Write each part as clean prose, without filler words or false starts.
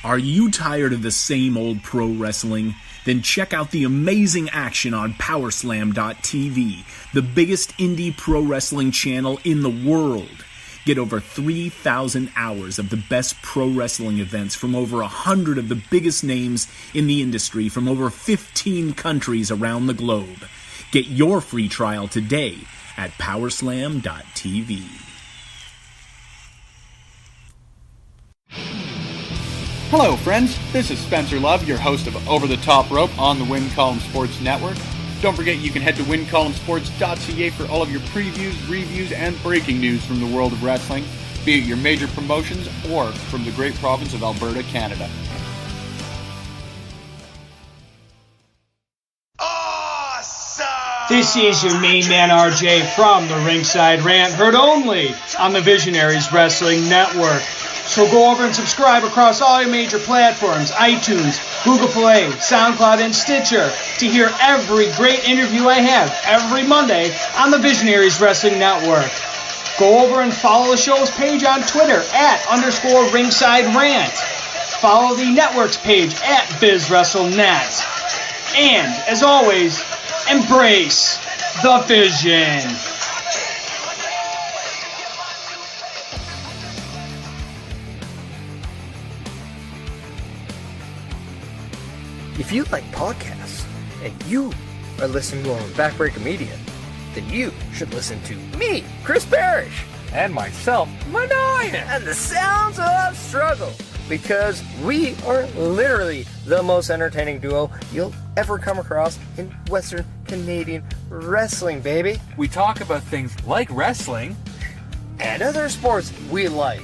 Are you tired of the same old pro wrestling? Then check out the amazing action on Powerslam.tv, the biggest indie pro wrestling channel in the world. Get over 3,000 hours of the best pro wrestling events from over 100 of the biggest names in the industry from over 15 countries around the globe. Get your free trial today at Powerslam.tv. Hello, friends. This is Spencer Love, your host of Over the Top Rope on the Win Column Sports Network. Don't forget you can head to wincolumnsports.ca for all of your previews, reviews, and breaking news from the world of wrestling, be it your major promotions or from the great province of Alberta, Canada. Awesome! This is your main man RJ from the Ringside Rant, heard only on the Visionaries Wrestling Network. So go over and subscribe across all your major platforms, iTunes, Google Play, SoundCloud, and Stitcher to hear every great interview I have every Monday on the Visionaries Wrestling Network. Go over and follow the show's page on Twitter @_Ringside Rant. Follow the network's page @BizWrestleNet. And, as always, embrace the vision. If you like podcasts and you are listening to on Backbreaker Media, then you should listen to me, Chris Parrish, and myself, Mania, and the Sounds of Struggle, because we are literally the most entertaining duo you'll ever come across in Western Canadian wrestling, baby. We talk about things like wrestling and other sports we like.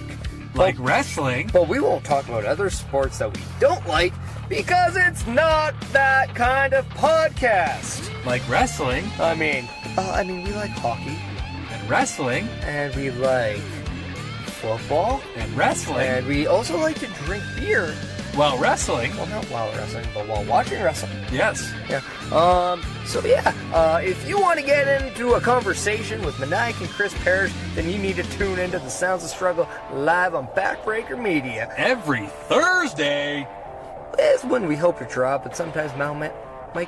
Wrestling, but we won't talk about other sports that we don't like, because it's not that kind of podcast. Like wrestling? I mean, we like hockey. And wrestling. And we like football. And wrestling. And we also like to drink beer. While wrestling. Well, not while wrestling, but while watching wrestling. Yes. Yeah. If you want to get into a conversation with Maniac and Chris Parrish, then you need to tune into the Sounds of Struggle live on Backbreaker Media. Every Thursday. It's when we hope to drop, but sometimes Mike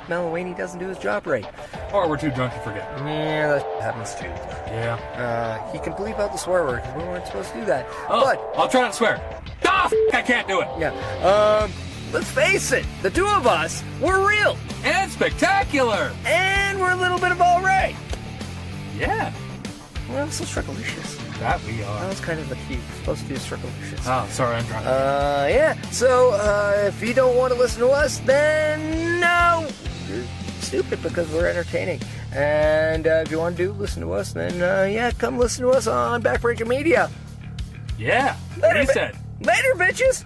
Malawany doesn't do his job right. Or we're too drunk to forget. Yeah, that happens too. Yeah. He can bleep out the swear word, because we weren't supposed to do that. Oh, but I'll try not to swear. I can't do it. Yeah. Let's face it, the two of us, we're real. And spectacular. And we're a little bit of all right. Yeah. We're also strugglicious. That we are. That was kind of the key. We're supposed to be strugglicious. Oh, sorry, I'm drunk. Yeah. So, if you don't want to listen to us, then no, you're stupid, because we're entertaining. And if you want to listen to us, then come listen to us on Backbreaker Media. Yeah. What he said. Later, bitches.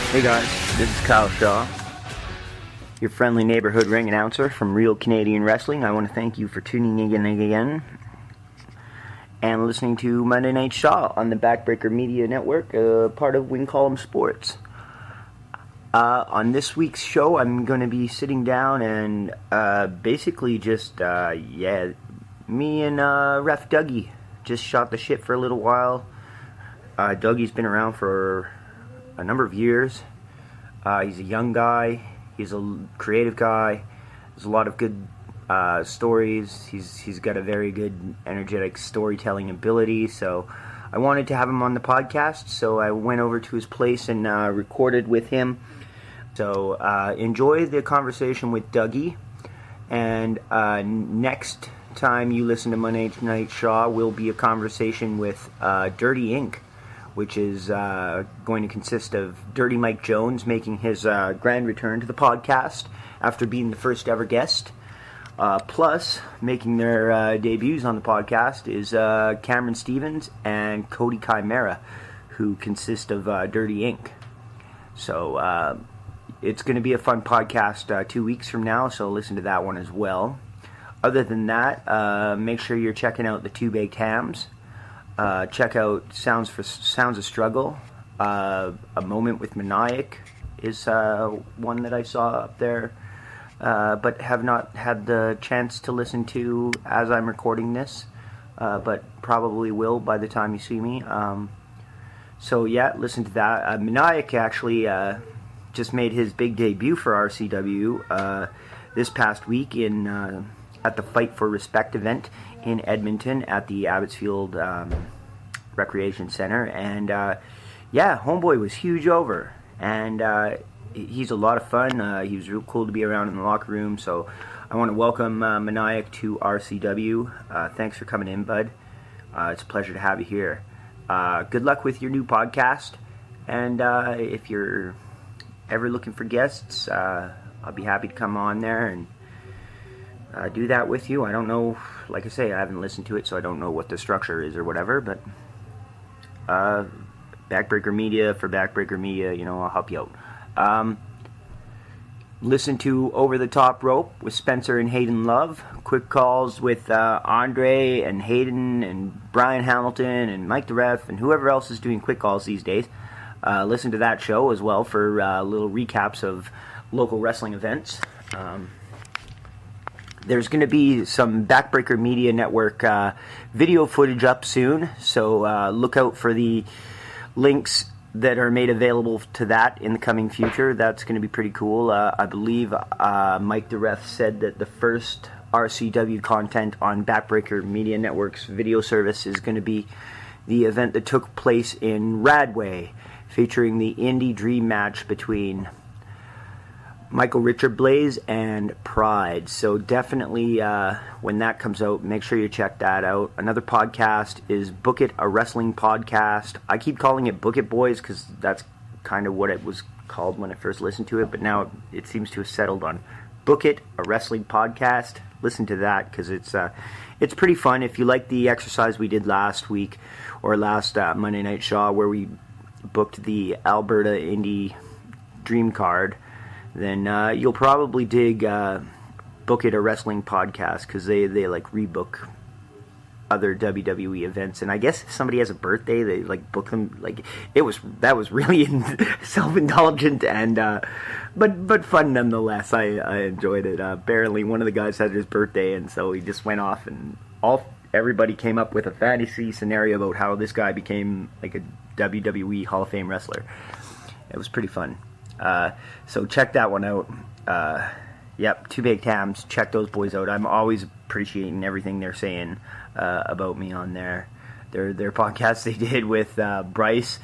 Hey guys, this is Kyle Shaw, your friendly neighborhood ring announcer from Real Canadian Wrestling. I want to thank you for tuning in again and listening to Monday Night Shaw on the Backbreaker Media Network, part of Win Column Sports. On this week's show, I'm going to be sitting down and basically just, me and Ref Dougie just shot the shit for a little while. Dougie's been around for a number of years. He's a young guy. He's a creative guy. There's a lot of good stories. He's got a very good, energetic storytelling ability. So I wanted to have him on the podcast. So I went over to his place and recorded with him. So enjoy the conversation with Dougie. And next time you listen to Monday Night Shaw will be a conversation with Dirty Inc., which is going to consist of Dirty Mike Jones making his grand return to the podcast after being the first ever guest. Plus, making their debuts on the podcast is Cameron Stevens and Cody Chimera, who consist of Dirty Inc. So it's going to be a fun podcast 2 weeks from now, so listen to that one as well. Other than that, make sure you're checking out the Two Baked Hams. Check out Sounds of Struggle. A Moment with Maniac is one that I saw up there, but have not had the chance to listen to as I'm recording this, but probably will by the time you see me. So yeah, listen to that. Maniac actually just made his big debut for RCW this past week at the Fight for Respect event in Edmonton at the Abbotsfield Recreation Center, and yeah, homeboy was huge over, and he's a lot of fun. He was real cool to be around in the locker room, so I want to welcome Maniac to RCW. Thanks for coming in, bud. It's a pleasure to have you here. Good luck with your new podcast, and if you're ever looking for guests, I'll be happy to come on there and do that with you. I don't know, like I say, I haven't listened to it, so I don't know what the structure is or whatever, but Backbreaker Media for Backbreaker Media, I'll help you out. Listen to Over the Top Rope with Spencer and Hayden Love. Quick calls with Andre and Hayden and Brian Hamilton and Mike the Ref and whoever else is doing quick calls these days. Listen to that show as well for little recaps of local wrestling events. There's going to be some Backbreaker Media Network video footage up soon, so look out for the links that are made available to that in the coming future. That's going to be pretty cool. I believe Mike the Ref said that the first RCW content on Backbreaker Media Network's video service is going to be the event that took place in Radway, featuring the Indie Dream match between Michael Richard Blaze and Pride. So definitely when that comes out, make sure you check that out. Another podcast is Book It, a wrestling podcast. I keep calling it Book It Boys because that's kind of what it was called when I first listened to it, but now it seems to have settled on Book It, a wrestling podcast. Listen to that because it's pretty fun. If you like the exercise we did last week or last Monday Night Shaw where we booked the Alberta Indie Dream card, then you'll probably dig Book It, a wrestling podcast, because they like rebook other WWE events, and I guess if somebody has a birthday, they like book them. Like that was really self-indulgent and but fun nonetheless. I enjoyed it. Apparently, one of the guys had his birthday, and so he just went off, and everybody came up with a fantasy scenario about how this guy became like a WWE Hall of Fame wrestler. It was pretty fun. So check that one out. Yep, Two Baked Hams. Check those boys out. I'm always appreciating everything they're saying about me on there. Their podcast they did with Bryce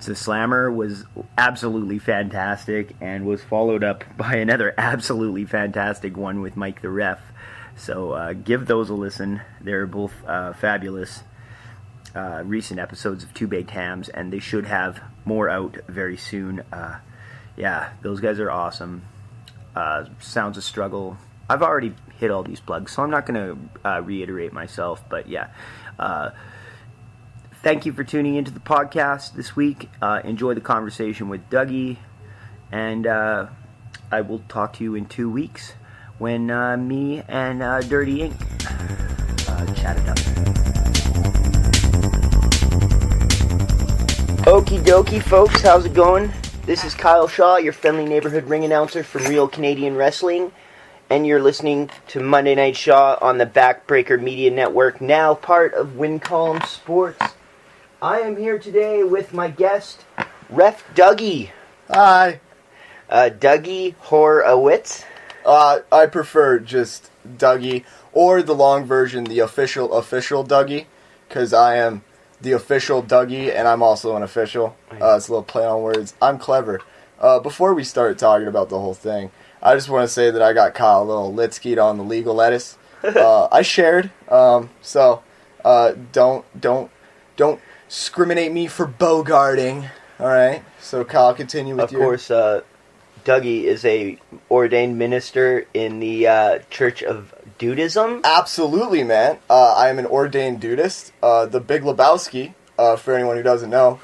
the Slammer was absolutely fantastic, and was followed up by another absolutely fantastic one with Mike the Ref. So give those a listen. They're both fabulous recent episodes of Two Baked Hams, and they should have more out very soon. Yeah, those guys are awesome. Sounds of Struggle. I've already hit all these plugs, so I'm not going to reiterate myself, but yeah. Thank you for tuning into the podcast this week. Enjoy the conversation with Dougie, and I will talk to you in 2 weeks when me and Dirty Ink chat it up. Okie dokie, folks, how's it going? This is Kyle Shaw, your friendly neighborhood ring announcer from Real Canadian Wrestling, and you're listening to Monday Night Shaw on the Backbreaker Media Network, now part of Wincalm Sports. I am here today with my guest, Ref Dougie. Hi. Dougie Horowitz. I prefer just Dougie, or the long version, the official Dougie, because I am the official Dougie, and I'm also an official. It's a little play on words. I'm clever. Before we start talking about the whole thing, I just want to say that I got Kyle a little lit-skied on the legal lettuce. I shared, so don't discriminate me for bogarting. All right. So Kyle, continue with your. Of course, Dougie is a ordained minister in the Church of Dudeism. Absolutely, man. I am an ordained Dudeist. The Big Lebowski, for anyone who doesn't know,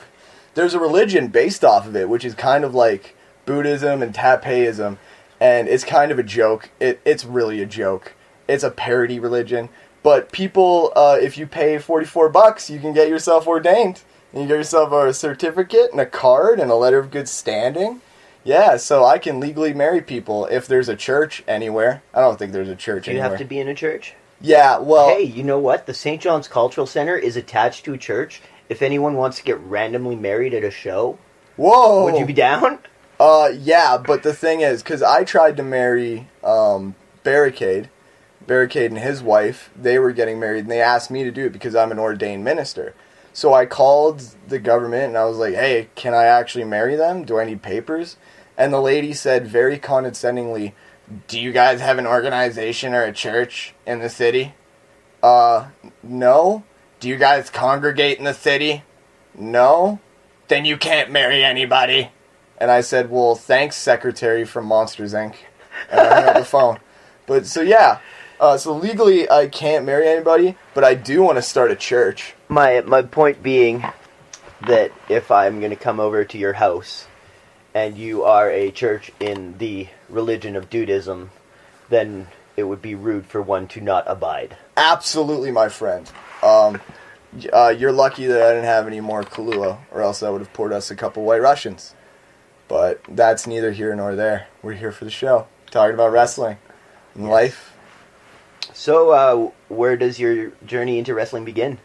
there's a religion based off of it, which is kind of like Buddhism and Taoism, and it's kind of a joke. It's really a joke. it's a parody religion. But people, if you pay $44, you can get yourself ordained. And you get yourself a certificate and a card and a letter of good standing. Yeah, so I can legally marry people if there's a church anywhere. I don't think there's a church Do you anywhere. have to be in a church? Yeah, well... Hey, you know what? The St. John's Cultural Center is attached to a church. If anyone wants to get randomly married at a show, Whoa! would you be down? Yeah, but the thing is, because I tried to marry Barricade and his wife, they were getting married, and they asked me to do it because I'm an ordained minister. So I called the government, and I was like, hey, can I actually marry them? Do I need papers? And the lady said very condescendingly, do you guys have an organization or a church in the city? No. Do you guys congregate in the city? No. Then you can't marry anybody. And I said, well, thanks, secretary from Monsters, Inc. And I hung up the phone. But, so yeah. So legally, I can't marry anybody, but I do want to start a church. My point being that if I'm going to come over to your house and you are a church in the religion of Dudeism, then it would be rude for one to not abide. Absolutely, my friend. You're lucky that I didn't have any more Kahlua, or else I would have poured us a couple White Russians. But that's neither here nor there. We're here for the show, talking about wrestling and life. So, where does your journey into wrestling begin?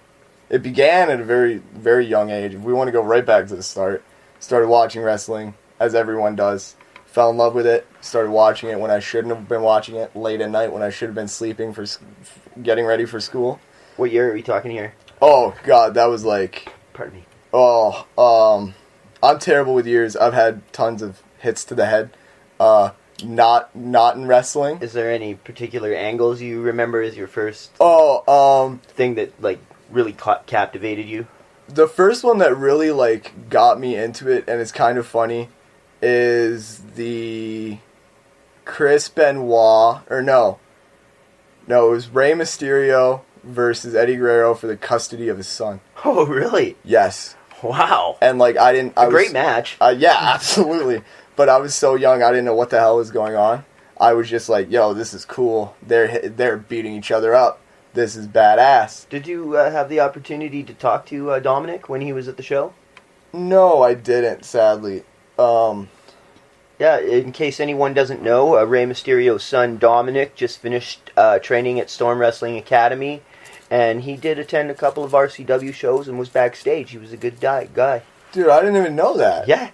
It began at a very, very young age. If we want to go right back to the start, started watching wrestling, as everyone does. Fell in love with it. Started watching it when I shouldn't have been watching it. Late at night when I should have been sleeping for getting ready for school. What year are we talking here? Oh, God, that was like... Pardon me. I'm terrible with years. I've had tons of hits to the head. Not in wrestling. Is there any particular angles you remember as your first thing that like really captivated you? The first one that really like got me into it, and it's kind of funny, is the Chris Benoit, or no, it was Rey Mysterio versus Eddie Guerrero for the custody of his son. Oh, really? Yes. Wow. And like Great match. Yeah, absolutely. But I was so young, I didn't know what the hell was going on. I was just like, yo, this is cool. They're beating each other up. This is badass. Did you have the opportunity to talk to Dominic when he was at the show? No, I didn't, sadly. Yeah, in case anyone doesn't know, Rey Mysterio's son Dominic just finished training at Storm Wrestling Academy, and he did attend a couple of RCW shows and was backstage. He was a good guy. Dude, I didn't even know that. Yeah.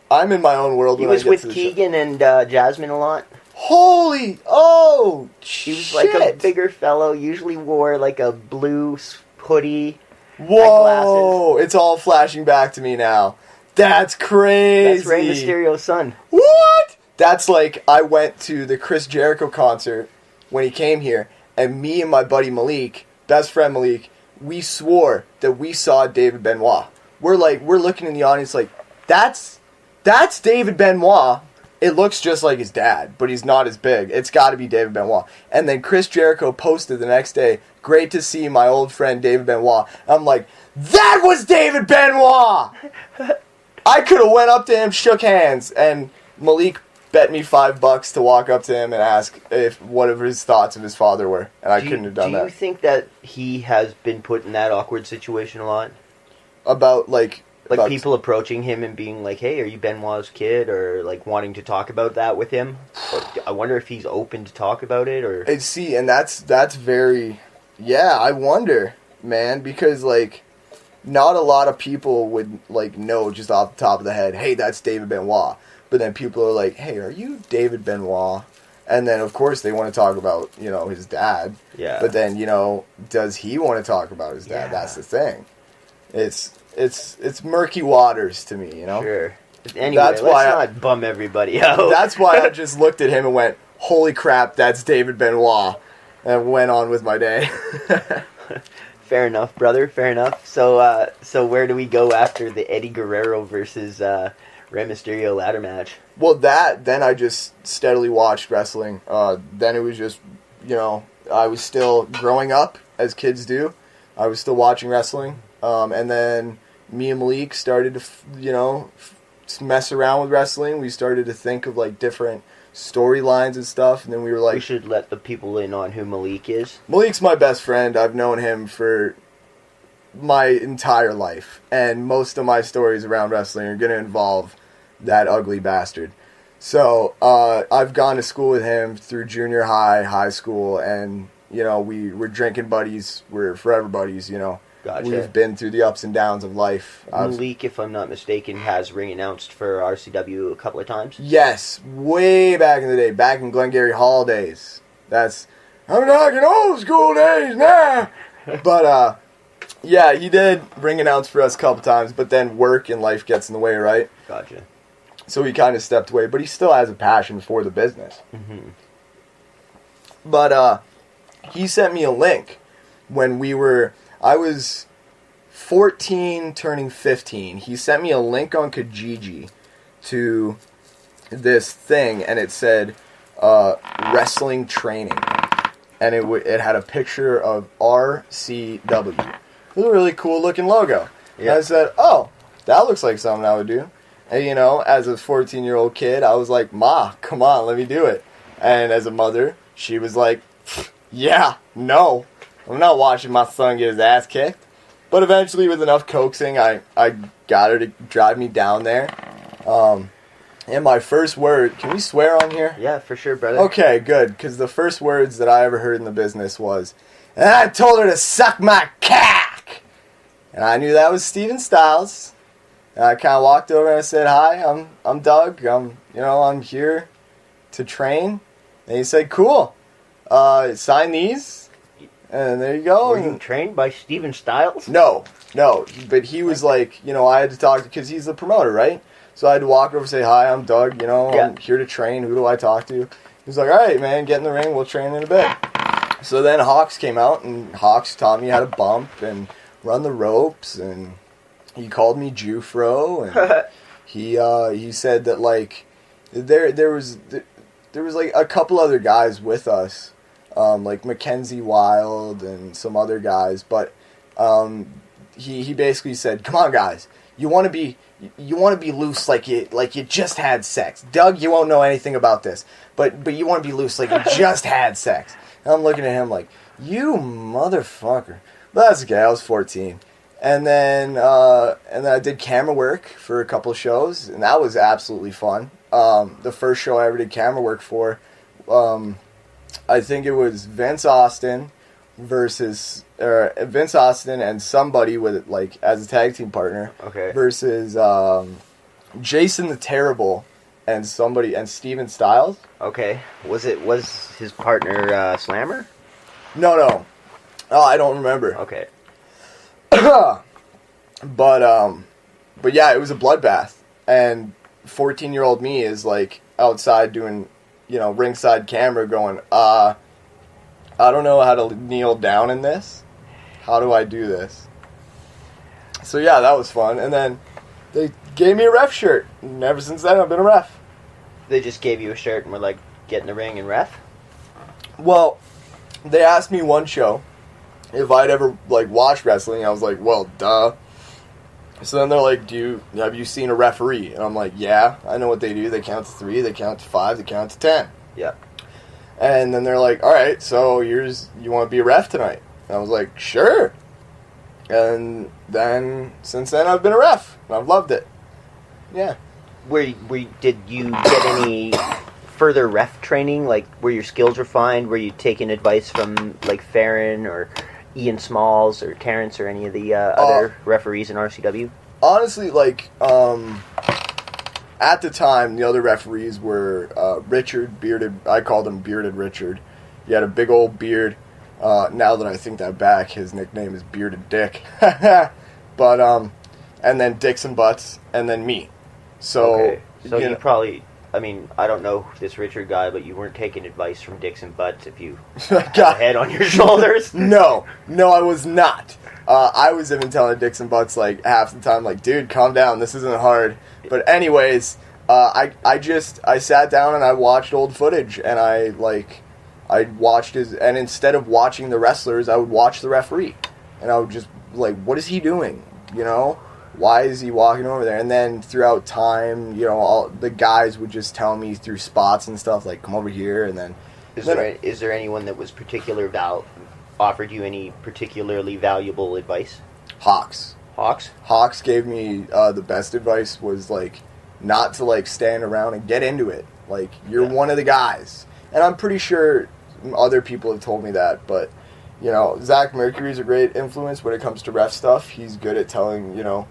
I'm in my own world. He was with Keegan and Jasmine a lot. He was like a bigger fellow, usually wore like a blue hoodie. Whoa, it's all flashing back to me now. That's crazy. That's Rey Mysterio's son. What? That's like, I went to the Chris Jericho concert when he came here, and me and my buddy Malik, best friend Malik, we swore that we saw David Benoit. We're looking in the audience like, that's David Benoit. It looks just like his dad, but he's not as big. It's got to be David Benoit. And then Chris Jericho posted the next day, great to see my old friend David Benoit. I'm like, that was David Benoit! I could have went up to him, shook hands, and Malik bet me $5 to walk up to him and ask what his thoughts of his father were. And I couldn't have done that. Do you think that he has been put in that awkward situation a lot? About people approaching him and being like, hey, are you Benoit's kid? Or like wanting to talk about that with him? I wonder if he's open to talk about it. Or and that's very... Yeah, I wonder, man, because like not a lot of people would like know just off the top of the head, hey, that's David Benoit. But then people are like, hey, are you David Benoit? And then of course they want to talk about, his dad. Yeah. But then, does he want to talk about his dad? Yeah. That's the thing. It's murky waters to me, Sure. Anyway, let's not bum everybody out. That's why I just looked at him and went, holy crap, that's David Benoit. And went on with my day. Fair enough, brother. Fair enough. So where do we go after the Eddie Guerrero versus Rey Mysterio ladder match? Well, then I just steadily watched wrestling. Then it was just, I was still growing up, as kids do. I was still watching wrestling. And then me and Malik started to, mess around with wrestling. We started to think of, like, different storylines and stuff, and then we were like... We should let the people in on who Malik is. Malik's my best friend. I've known him for my entire life, and most of my stories around wrestling are going to involve that ugly bastard. So, I've gone to school with him through junior high, high school, and, you know, we're drinking buddies. We're forever buddies, you know. Gotcha. We've been through the ups and downs of life. Malik, if I'm not mistaken, has ring announced for RCW a couple of times. Yes, way back in the day, back in Glengarry Hall days. I'm talking old school days now. But, yeah, he did ring announce for us a couple times, but then work and life gets in the way, right? Gotcha. So he kind of stepped away, but he still has a passion for the business. Mm-hmm. But, he sent me a link when I was 14 turning 15. He sent me a link on Kijiji to this thing, and it said wrestling training. And it had a picture of RCW. It was a really cool looking logo. Yeah. And I said, oh, that looks like something I would do. And, you know, as a 14-year-old kid, I was like, Ma, come on, let me do it. And as a mother, she was like, yeah, no. I'm not watching my son get his ass kicked. But eventually, with enough coaxing, I got her to drive me down there. And my first word... Can we swear on here? Yeah, for sure, brother. Okay, good. Because the first words that I ever heard in the business was, and I told her to suck my cock! And I knew that was Steven Styles. And I kind of walked over and I said, hi, I'm Doug. I'm here to train. And he said, cool. Sign these. And there you go. Were you trained by Steven Styles? No. But he was like, I had to talk to, because he's the promoter, right? So I had to walk over and say, hi, I'm Doug, I'm here to train. Who do I talk to? He was like, all right, man, get in the ring. We'll train in a bit. So then Hawks came out, and Hawks taught me how to bump and run the ropes, and he called me Jufro, and he said that, like, there was like a couple other guys with us, like Mackenzie Wild and some other guys, but he basically said, come on, guys, you want to be loose like you just had sex. Doug, you won't know anything about this, but you want to be loose like you just had sex. And I'm looking at him like, you motherfucker. But that's okay, I was 14. And then I did camera work for a couple of shows, and that was absolutely fun. The first show I ever did camera work for, I think it was Vince Austin and somebody with like as a tag team partner. Okay. Versus Jason the Terrible and Steven Styles. Okay. Was his partner Slammer? No. Oh, I don't remember. Okay. But yeah, it was a bloodbath, and 14-year-old me is like outside doing, ringside camera going, I don't know how to kneel down in this. How do I do this? So yeah, that was fun. And then they gave me a ref shirt, and ever since then I've been a ref. They just gave you a shirt and were like, get in the ring and ref? Well, they asked me one show if I'd ever like watched wrestling. I was like, well, duh. So then they're like, have you seen a referee? And I'm like, yeah, I know what they do. They count to 3, they count to 5, they count to 10. Yeah. And then they're like, all right, so you want to be a ref tonight? And I was like, sure. And then, since then, I've been a ref, and I've loved it. Yeah. Did you get any further ref training? Like, were your skills refined? Were you taking advice from, like, Farron or Ian Smalls or Terrence or any of the other referees in RCW? Honestly, like, at the time, the other referees were Richard, bearded. I called him Bearded Richard. He had a big old beard. Now that I think that back, his nickname is Bearded Dick. But, and then Dixon Butts, and then me. So, okay. So you probably, I mean, I don't know this Richard guy, but you weren't taking advice from Dixon Butts if you had a head on your shoulders. No, I was not. I was even telling Dixon Butts, like, half the time, like, dude, calm down, this isn't hard. But anyways, I sat down and I watched old footage, and I watched and instead of watching the wrestlers, I would watch the referee. And I would just, like, what is he doing? why is he walking over there? And then throughout time, you know, all the guys would just tell me through spots and stuff, like, come over here, and then... Is there anyone that was offered you any particularly valuable advice? Hawks. Hawks? Hawks gave me the best advice was, like, not to, like, stand around and get into it. Like, you're one of the guys. And I'm pretty sure other people have told me that, but, you know, Zach Mercury's a great influence when it comes to ref stuff. He's good at telling, you know,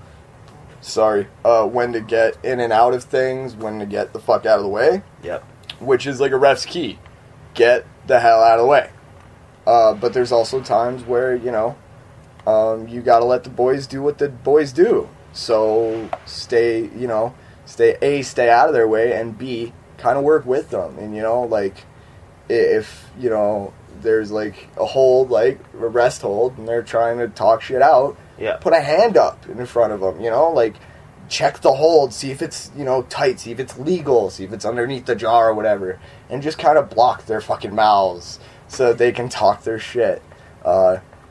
when to get in and out of things, when to get the fuck out of the way. Yep. Which is, like, a ref's key. Get the hell out of the way. But there's also times where, you know, you gotta let the boys do what the boys do. So stay out of their way, and B, kind of work with them. And, you know, like, if, you know, there's, like, a hold, like, a rest hold, and they're trying to talk shit out, put a hand up in front of them, you know, like, check the hold, see if it's, you know, tight, see if it's legal, see if it's underneath the jaw or whatever, and just kind of block their fucking mouths so that they can talk their shit.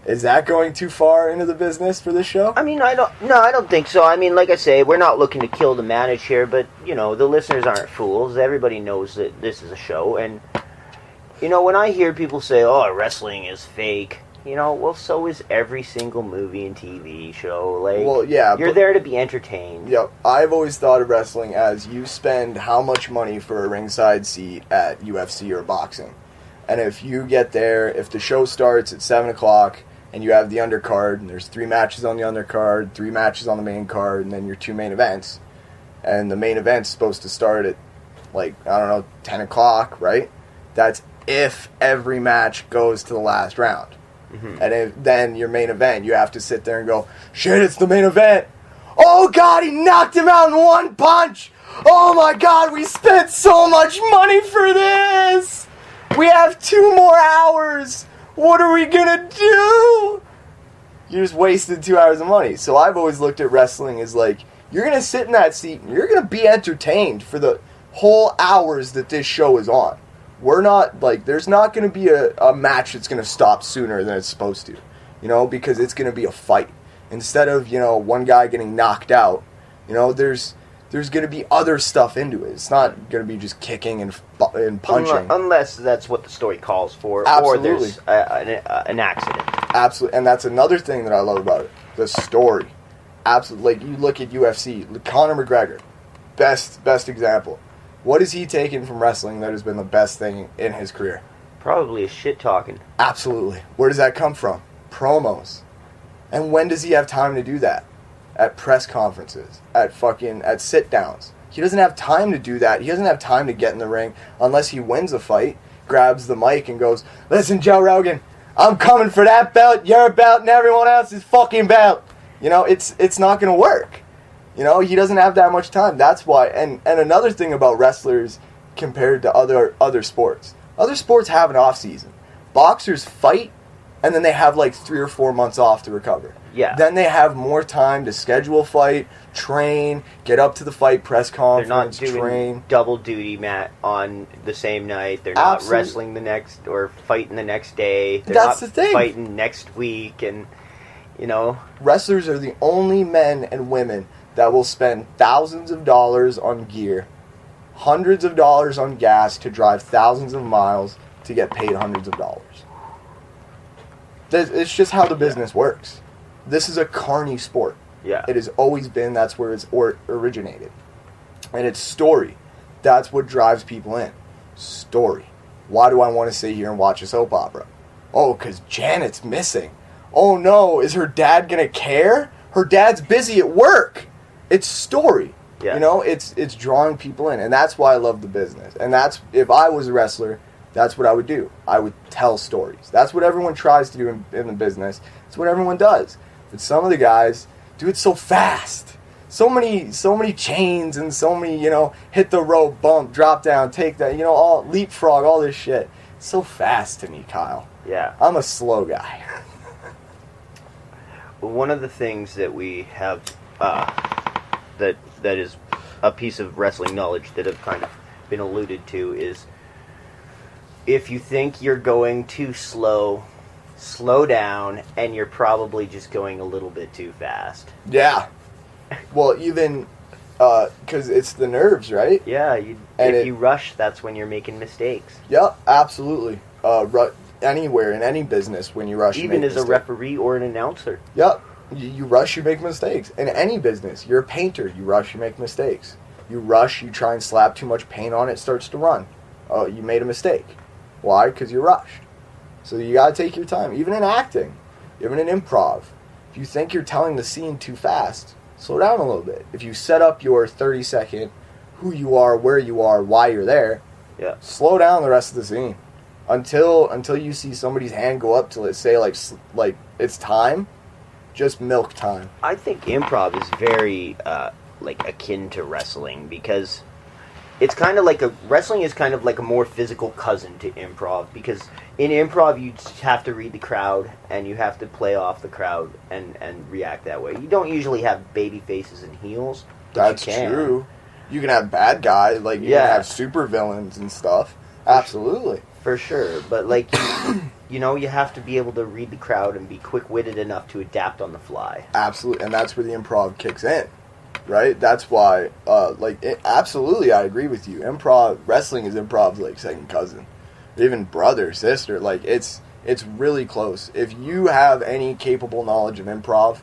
Is that going too far into the business for this show? I mean, I don't think so. I mean, like I say, we're not looking to kill the manage here, but, you know, the listeners aren't fools. Everybody knows that this is a show, and, you know, when I hear people say, oh, wrestling is fake, you know, well, so is every single movie and TV show. Like, well, yeah, you're there to be entertained. Yep. I've always thought of wrestling as you spend how much money for a ringside seat at UFC or boxing. And if you get there, if the show starts at 7 o'clock and you have the undercard, and there's 3 matches on the undercard, 3 matches on the main card, and then your 2 main events, and the main event's supposed to start at, like, I don't know, 10 o'clock, right? That's if every match goes to the last round. Mm-hmm. And then your main event, you have to sit there and go, shit, it's the main event. Oh, God, he knocked him out in 1 punch. Oh, my God, we spent so much money for this. We have 2 more hours. What are we going to do? You just wasted 2 hours of money. So I've always looked at wrestling as, like, you're going to sit in that seat and you're going to be entertained for the whole hours that this show is on. We're not, like, there's not going to be a match that's going to stop sooner than it's supposed to, you know, because it's going to be a fight. Instead of, you know, one guy getting knocked out, you know, there's going to be other stuff into it. It's not going to be just kicking and punching. Unless that's what the story calls for. Absolutely. Or there's an accident. Absolutely. And that's another thing that I love about it. The story. Absolutely. Like, you look at UFC, Conor McGregor, best example. What has he taken from wrestling that has been the best thing in his career? Probably a shit talking. Absolutely. Where does that come from? Promos. And when does he have time to do that? At press conferences, at sit downs. He doesn't have time to do that. He doesn't have time to get in the ring unless he wins a fight, grabs the mic and goes, listen, Joe Rogan, I'm coming for that belt, your belt, and everyone else's fucking belt. You know, it's not going to work. You know, he doesn't have that much time. That's why. And another thing about wrestlers compared to other sports. Other sports have an off season. Boxers fight, and then they have like 3 or 4 months off to recover. Yeah. Then they have more time to schedule a fight, train, get up to the fight press conference, They're not doing train. double duty, Matt, on the same night. They're not wrestling the next or fighting the next day. They're That's not the thing. Fighting next week, and you know, wrestlers are the only men and women that will spend thousands of dollars on gear, hundreds of dollars on gas to drive thousands of miles to get paid hundreds of dollars. It's just how the business works. This is a carny sport. Yeah. It has always been. That's where it's originated. And it's story. That's what drives people in. Story. Why do I want to sit here and watch a soap opera? Oh, because Janet's missing. Oh no, is her dad going to care? Her dad's busy at work. It's story. Yeah. You know, it's drawing people in. And that's why I love the business. And that's, if I was a wrestler, that's what I would do. I would tell stories. That's what everyone tries to do in the business. It's what everyone does. But some of the guys do it so fast. So many chains and so many, you know, hit the rope, bump, drop down, take that, you know, all leapfrog, all this shit. It's so fast to me, Kyle. Yeah. I'm a slow guy. Well, one of the things that we have that is a piece of wrestling knowledge that have kind of been alluded to is if you think you're going too slow down, and you're probably just going a little bit too fast. Yeah. Well, even because it's the nerves, right? Yeah, if you rush, that's when you're making mistakes. Yep, absolutely. Anywhere in any business, when you rush, even you make as mistakes. a referee or an announcer. Yep, you rush, you make mistakes. In any business, you're a painter. You rush, you make mistakes. You rush, you try and slap too much paint on it, starts to run. Oh, you made a mistake. Why? Because you rushed. So you gotta take your time. Even in acting, even in improv, if you think you're telling the scene too fast, slow down a little bit. If you set up your 30-second, who you are, where you are, why you're there, slow down the rest of the scene. Until you see somebody's hand go up to, let's say, like it's time, just milk time. I think improv is very akin to wrestling, because it's kind of like wrestling is kind of like a more physical cousin to improv, because in improv you just have to read the crowd and you have to play off the crowd and react that way. You don't usually have baby faces and heels. That's true. You can have bad guys, you can have super villains and stuff. Absolutely. For sure, but you have to be able to read the crowd and be quick-witted enough to adapt on the fly. Absolutely, and that's where the improv kicks in, right? That's why, absolutely, I agree with you. Wrestling is improv's second cousin, even brother, sister. It's really close. If you have any capable knowledge of improv,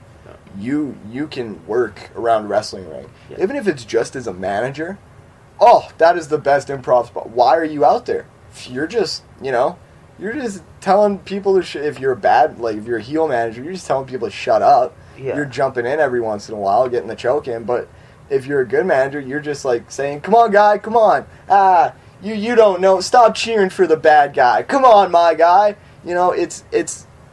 you can work around wrestling ring, even if it's just as a manager. Oh, that is the best improv spot. Why are you out there? You're just, you're just telling people to if you're if you're a heel manager, you're just telling people to shut up. Yeah. You're jumping in every once in a while, getting the choke in, but if you're a good manager, you're just saying, come on, guy, come on. You don't know. Stop cheering for the bad guy. Come on, my guy. It's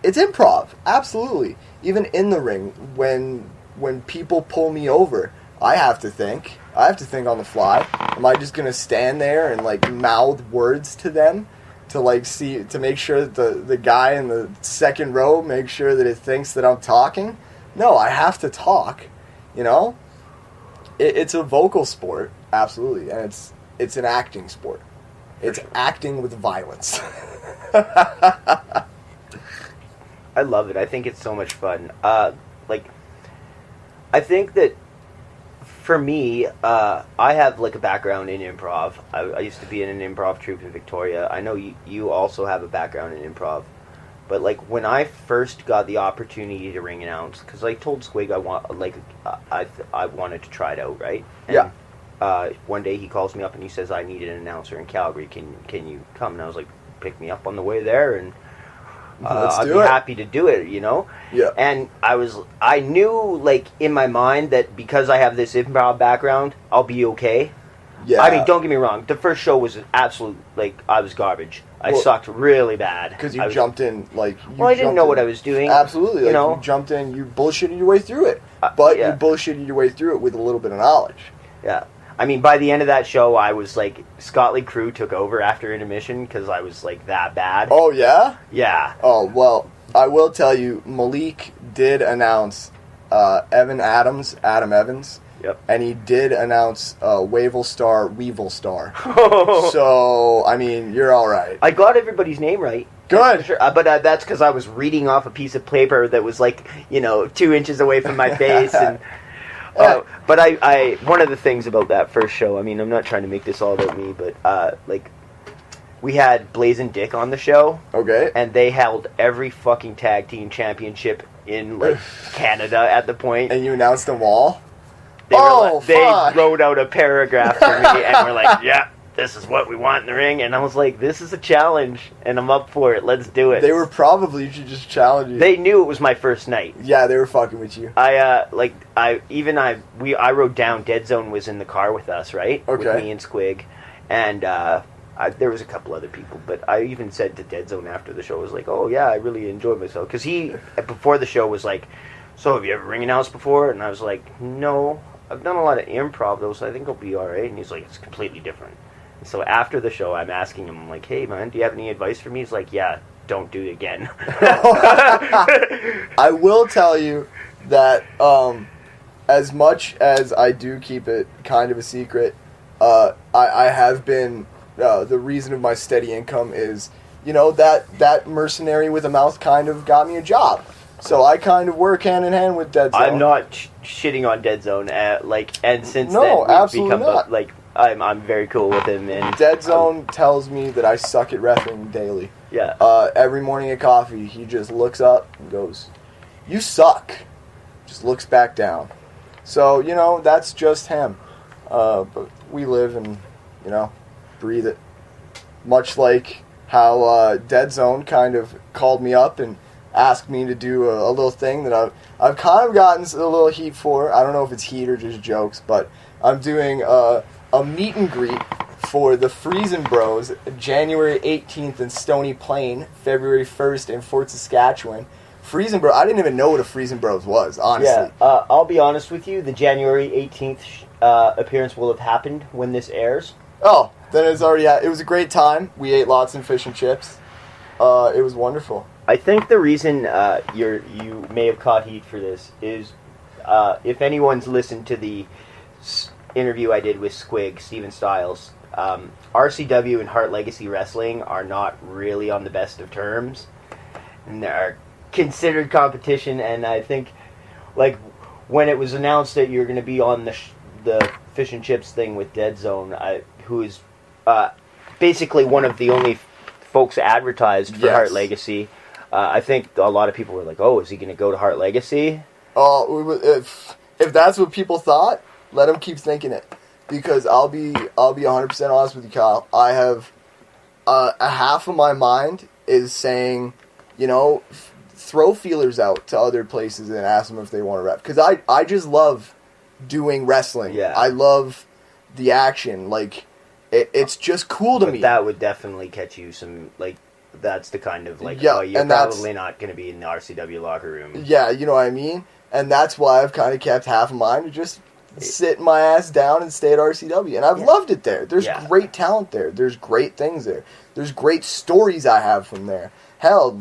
improv. Absolutely. Even in the ring, when people pull me over, I have to think on the fly. Am I just gonna stand there and mouth words to them to make sure that the guy in the second row makes sure that it thinks that I'm talking? No, I have to talk. It's a vocal sport, absolutely, and it's an acting sport. It's acting with violence. I love it. I think it's so much fun. I think that for me, I have a background in improv. I used to be in an improv troupe in Victoria. I know you also have a background in improv. But when I first got the opportunity to ring announce, because I told Squig I wanted to try it out, right? And, one day he calls me up and he says, I need an announcer in Calgary. Can you come? And I was like, pick me up on the way there, and I'd be happy to do it, Yeah. And I knew, in my mind that because I have this improv background, I'll be okay. Yeah. I mean, don't get me wrong. The first show was an absolute, I was garbage. I sucked really bad. Because you jumped in, I didn't know what I was doing. Absolutely. You jumped in, you bullshitted your way through it. But you bullshitted your way through it with a little bit of knowledge. Yeah. I mean, by the end of that show, I was Scott Lee Crew took over after intermission because I was that bad. Oh, yeah? Yeah. Oh, well, I will tell you, Malik did announce Adam Evans. Yep. And he did announce Weevil Star. So, I mean, you're all right. I got everybody's name right. Good. Sure. But that's because I was reading off a piece of paper that was 2 inches away from my face. And but I one of the things about that first show, I mean, I'm not trying to make this all about me, but we had Blazin' Dick on the show. Okay. And they held every fucking tag team championship in Canada at the point. And you announced them all? They wrote out a paragraph for me and were like, yeah, this is what we want in the ring. And I was like, this is a challenge and I'm up for it. Let's do it. They were probably just challenge you. They knew it was my first night. Yeah, they were fucking with you. I wrote down Dead Zone was in the car with us, right? Okay. With me and Squig. And there was a couple other people, but I even said to Dead Zone after the show, I was like, oh yeah, I really enjoyed myself. Because he, before the show, was like, so have you ever ring announced before? And I was like, no. I've done a lot of improv, though, so I think I'll be all right. And he's like, it's completely different. And so after the show, I'm asking him, I'm like, hey, man, do you have any advice for me? He's like, yeah, don't do it again. I will tell you that as much as I do keep it kind of a secret, I have been, the reason of my steady income is, that mercenary with a mouth kind of got me a job. So I kind of work hand in hand with Dead Zone. I'm not shitting on Dead Zone, and since No, then we've absolutely become not. I'm very cool with him. And Dead Zone tells me that I suck at wrestling daily. Yeah. Every morning at coffee, he just looks up and goes, "You suck." Just looks back down. So, that's just him. But we live and, breathe it. Much like how Dead Zone kind of called me up and asked me to do a little thing that I've kind of gotten a little heat for. I don't know if it's heat or just jokes, but I'm doing a meet and greet for the Friesen Bros, January 18th in Stony Plain, February 1st in Fort Saskatchewan. Friesen Bros, I didn't even know what a Friesen Bros was, honestly. Yeah, I'll be honest with you, the January 18th appearance will have happened when this airs. Oh, then it's already it was a great time. We ate lots of fish and chips. It was wonderful. I think the reason you may have caught heat for this is if anyone's listened to the interview I did with Squig, Steven Styles, RCW and Heart Legacy Wrestling are not really on the best of terms, and they're considered competition. And I think, when it was announced that you're going to be on the fish and chips thing with Dead Zone, who is basically one of the only folks advertised for Heart Legacy, I think a lot of people were like, "Oh, is he going to go to Heart Legacy?" Oh, if that's what people thought, let them keep thinking it, because I'll be 100% honest with you, Kyle. I have a half of my mind is saying, throw feelers out to other places and ask them if they want to rep, because I just love doing wrestling. Yeah. I love the action. It's just cool to me. That would definitely catch you some, that's the kind of, Yeah, you're and probably not going to be in the RCW locker room. Yeah, you know what I mean? And that's why I've kind of kept half of mine to just sit my ass down and stay at RCW. And I've loved it there. There's great talent there. There's great things there. There's great stories I have from there. Hell,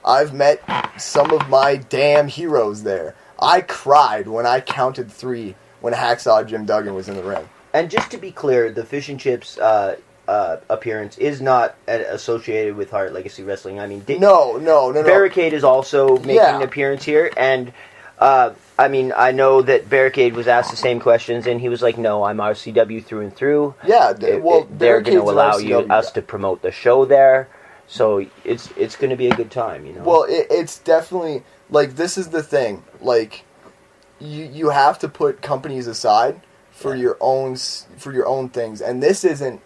I've met some of my damn heroes there. I cried when I counted 3 when Hacksaw Jim Duggan was in the ring. And just to be clear, the Fish and Chips appearance is not associated with Heart Legacy Wrestling. I mean, no. Barricade is also making an appearance here, and I know that Barricade was asked the same questions, and he was like, "No, I'm RCW through and through." Yeah, they're going to allow us to promote the show there, so it's going to be a good time, Well, it's definitely this is the thing. You have to put companies aside for your own things, and this isn't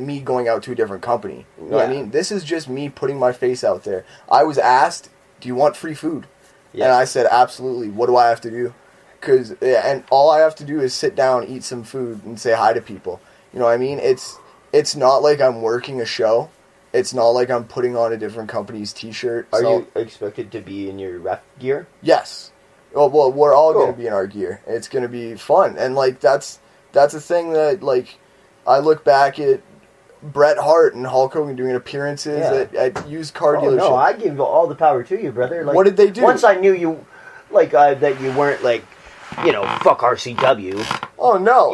me going out to a different company. You know what I mean? This is just me putting my face out there. I was asked, "Do you want free food?" Yeah. And I said, "Absolutely. What do I have to do?" And all I have to do is sit down, eat some food, and say hi to people. You know what I mean? It's not like I'm working a show. It's not like I'm putting on a different company's T-shirt. Are you expected to be in your ref gear? Yes. Well, we're all going to be in our gear. It's going to be fun, and that's a thing that I look back at Bret Hart and Hulk Hogan doing appearances at used car dealerships. No, I give all the power to you, brother. What did they do? Once I knew you, that you weren't fuck RCW. Oh no.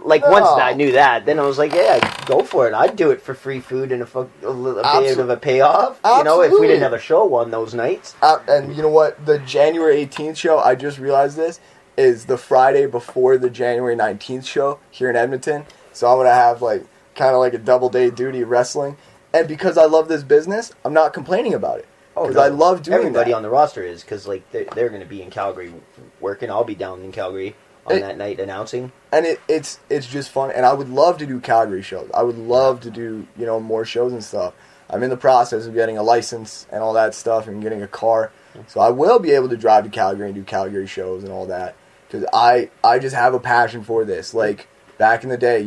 Once I knew that, then I was like, yeah, go for it. I'd do it for free food and a bit of a payoff. Absolutely. If we didn't have a show on those nights. And you know what? The January 18th show, I just realized this, is the Friday before the January 19th show here in Edmonton. So I'm going to have kind of a double day duty wrestling. And because I love this business, I'm not complaining about it. Because I love doing Everybody that. on the roster is, because they're going to be in Calgary working. I'll be down in Calgary on that night announcing. And it's just fun. And I would love to do Calgary shows. I would love to do more shows and stuff. I'm in the process of getting a license and all that stuff and getting a car. So I will be able to drive to Calgary and do Calgary shows and all that. Because I just have a passion for this. Back in the day,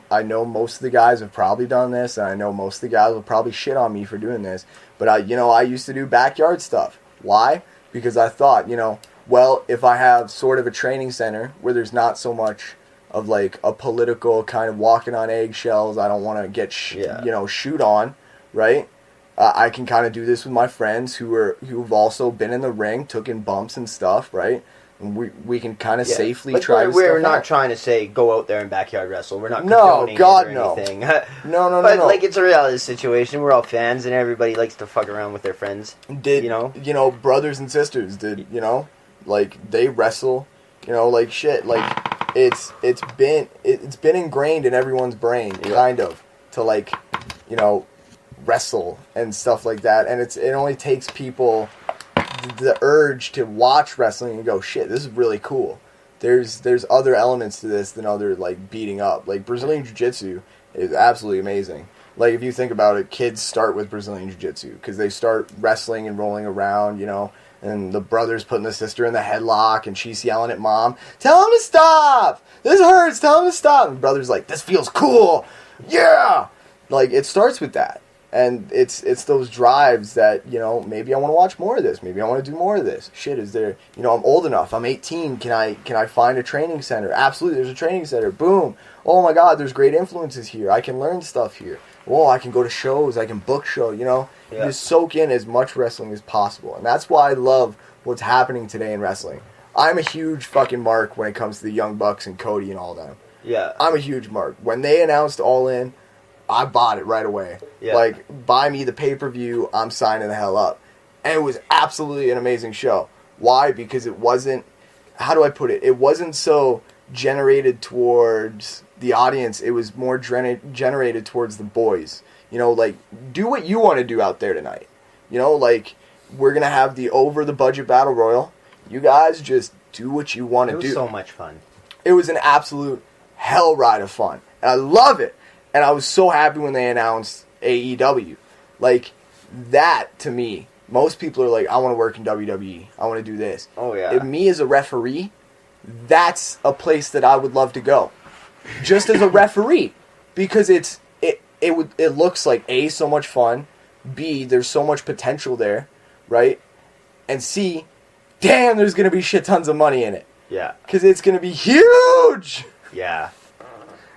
I know most of the guys have probably done this, and I know most of the guys will probably shit on me for doing this. But I used to do backyard stuff. Why? Because I thought, if I have sort of a training center where there's not so much of a political kind of walking on eggshells, I don't want to get shoot on, right? I can kind of do this with my friends who've also been in the ring, took in bumps and stuff, right? And we can kind of Yeah. safely Like, try. We're stuff not out. trying to say go out there and backyard wrestle. We're not No, condoning God, it or no. anything. No. But like, it's a reality situation. We're all fans, and everybody likes to fuck around with their friends. Brothers and sisters did, like they wrestle, like shit, like it's been ingrained in everyone's brain, kind of, to like, wrestle and stuff like that, and it only takes people the urge to watch wrestling and go, shit, this is really cool. There's other elements to this than other like beating up. Like Brazilian Jiu-Jitsu is absolutely amazing. Like if you think about it, kids start with Brazilian Jiu-Jitsu because they start wrestling and rolling around, and the brother's putting the sister in the headlock and she's yelling at mom, tell him to stop! This hurts, tell him to stop! And the brother's like, this feels cool! Yeah! Like it starts with that. And it's those drives that, maybe I want to watch more of this. Maybe I want to do more of this. Shit, is there, I'm old enough. I'm 18. Can I find a training center? Absolutely, there's a training center. Boom. Oh my God, there's great influences here. I can learn stuff here. Oh, I can go to shows. I can book shows, Just soak in as much wrestling as possible. And that's why I love what's happening today in wrestling. I'm a huge fucking mark when it comes to the Young Bucks and Cody and all them. Yeah. I'm a huge mark. When they announced All In, I bought it right away. Yeah. Like, buy me the pay-per-view, I'm signing the hell up. And it was absolutely an amazing show. Why? Because it wasn't, how do I put it? It wasn't so generated towards the audience. It was more generated towards the boys. Like, do what you want to do out there tonight. Like, we're going to have the over-the-budget battle royal. You guys just do what you want to do. It was so much fun. It was an absolute hell ride of fun. And I love it. And I was so happy when they announced AEW. Like, that, to me, most people are like, I want to work in WWE. I want to do this. Oh, yeah. If me as a referee, that's a place that I would love to go. Just as a referee. Because it looks like, A, so much fun. B, there's so much potential there. Right? And C, damn, there's going to be shit tons of money in it. Yeah. Because it's going to be huge! Yeah.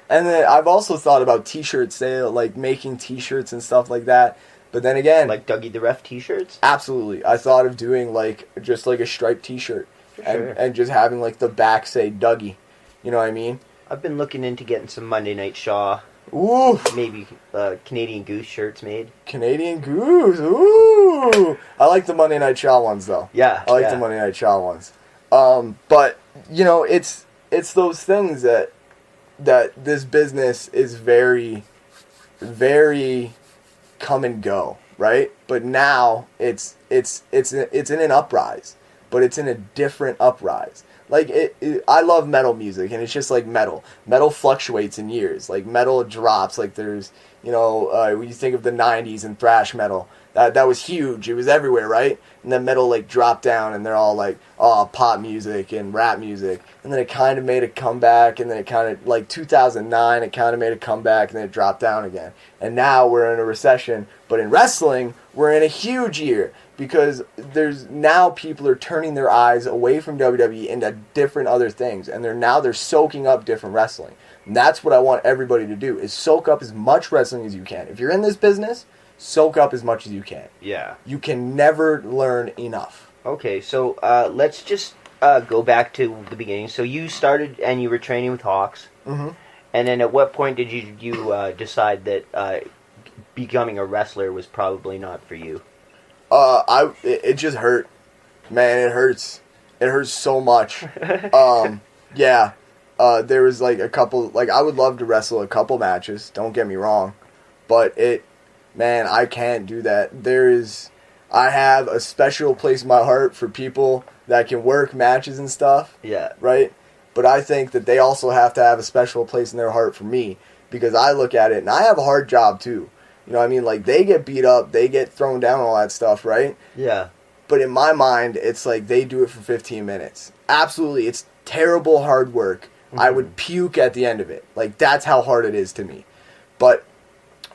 And then I've also thought about t-shirt sale, like making t-shirts and stuff like that. But then again, like Dougie the Ref t-shirts? Absolutely. I thought of doing like just like a striped t-shirt and just having like the back say Dougie. You know what I mean? I've been looking into getting some Monday Night Shaw. Ooh. Maybe Canadian Goose shirts made. Canadian Goose. Ooh. I like the Monday Night Shaw ones though. Yeah. I like the Monday Night Shaw ones. But it's those things that this business is very, very come and go, right? But now it's in an uprise, but it's in a different uprise. Like I love metal music, and it's just like metal. Metal fluctuates in years. Like metal drops. Like there's when you think of the '90s and thrash metal, that was huge. It was everywhere, right? And then metal like dropped down, and they're all like, oh, pop music and rap music. And then it kind of made a comeback, and then it kind of, like 2009, it kind of made a comeback, and then it dropped down again. And now we're in a recession, but in wrestling, we're in a huge year, because there's now people are turning their eyes away from WWE into different other things, and they're soaking up different wrestling. And that's what I want everybody to do, is soak up as much wrestling as you can. If you're in this business, soak up as much as you can. Yeah. You can never learn enough. Okay, so let's just go back to the beginning. So you started and you were training with Hawks. Mm-hmm. And then at what point did you decide that becoming a wrestler was probably not for you? It just hurt. Man, it hurts. It hurts so much. Yeah. There was like a couple, like I would love to wrestle a couple matches, don't get me wrong. But man, I can't do that. I have a special place in my heart for people that can work matches and stuff. Yeah. Right? But I think that they also have to have a special place in their heart for me, because I look at it, and I have a hard job too. You know what I mean? Like, they get beat up, they get thrown down, all that stuff, right? Yeah. But in my mind, it's like they do it for 15 minutes. Absolutely, it's terrible hard work. Mm-hmm. I would puke at the end of it. Like, that's how hard it is to me. But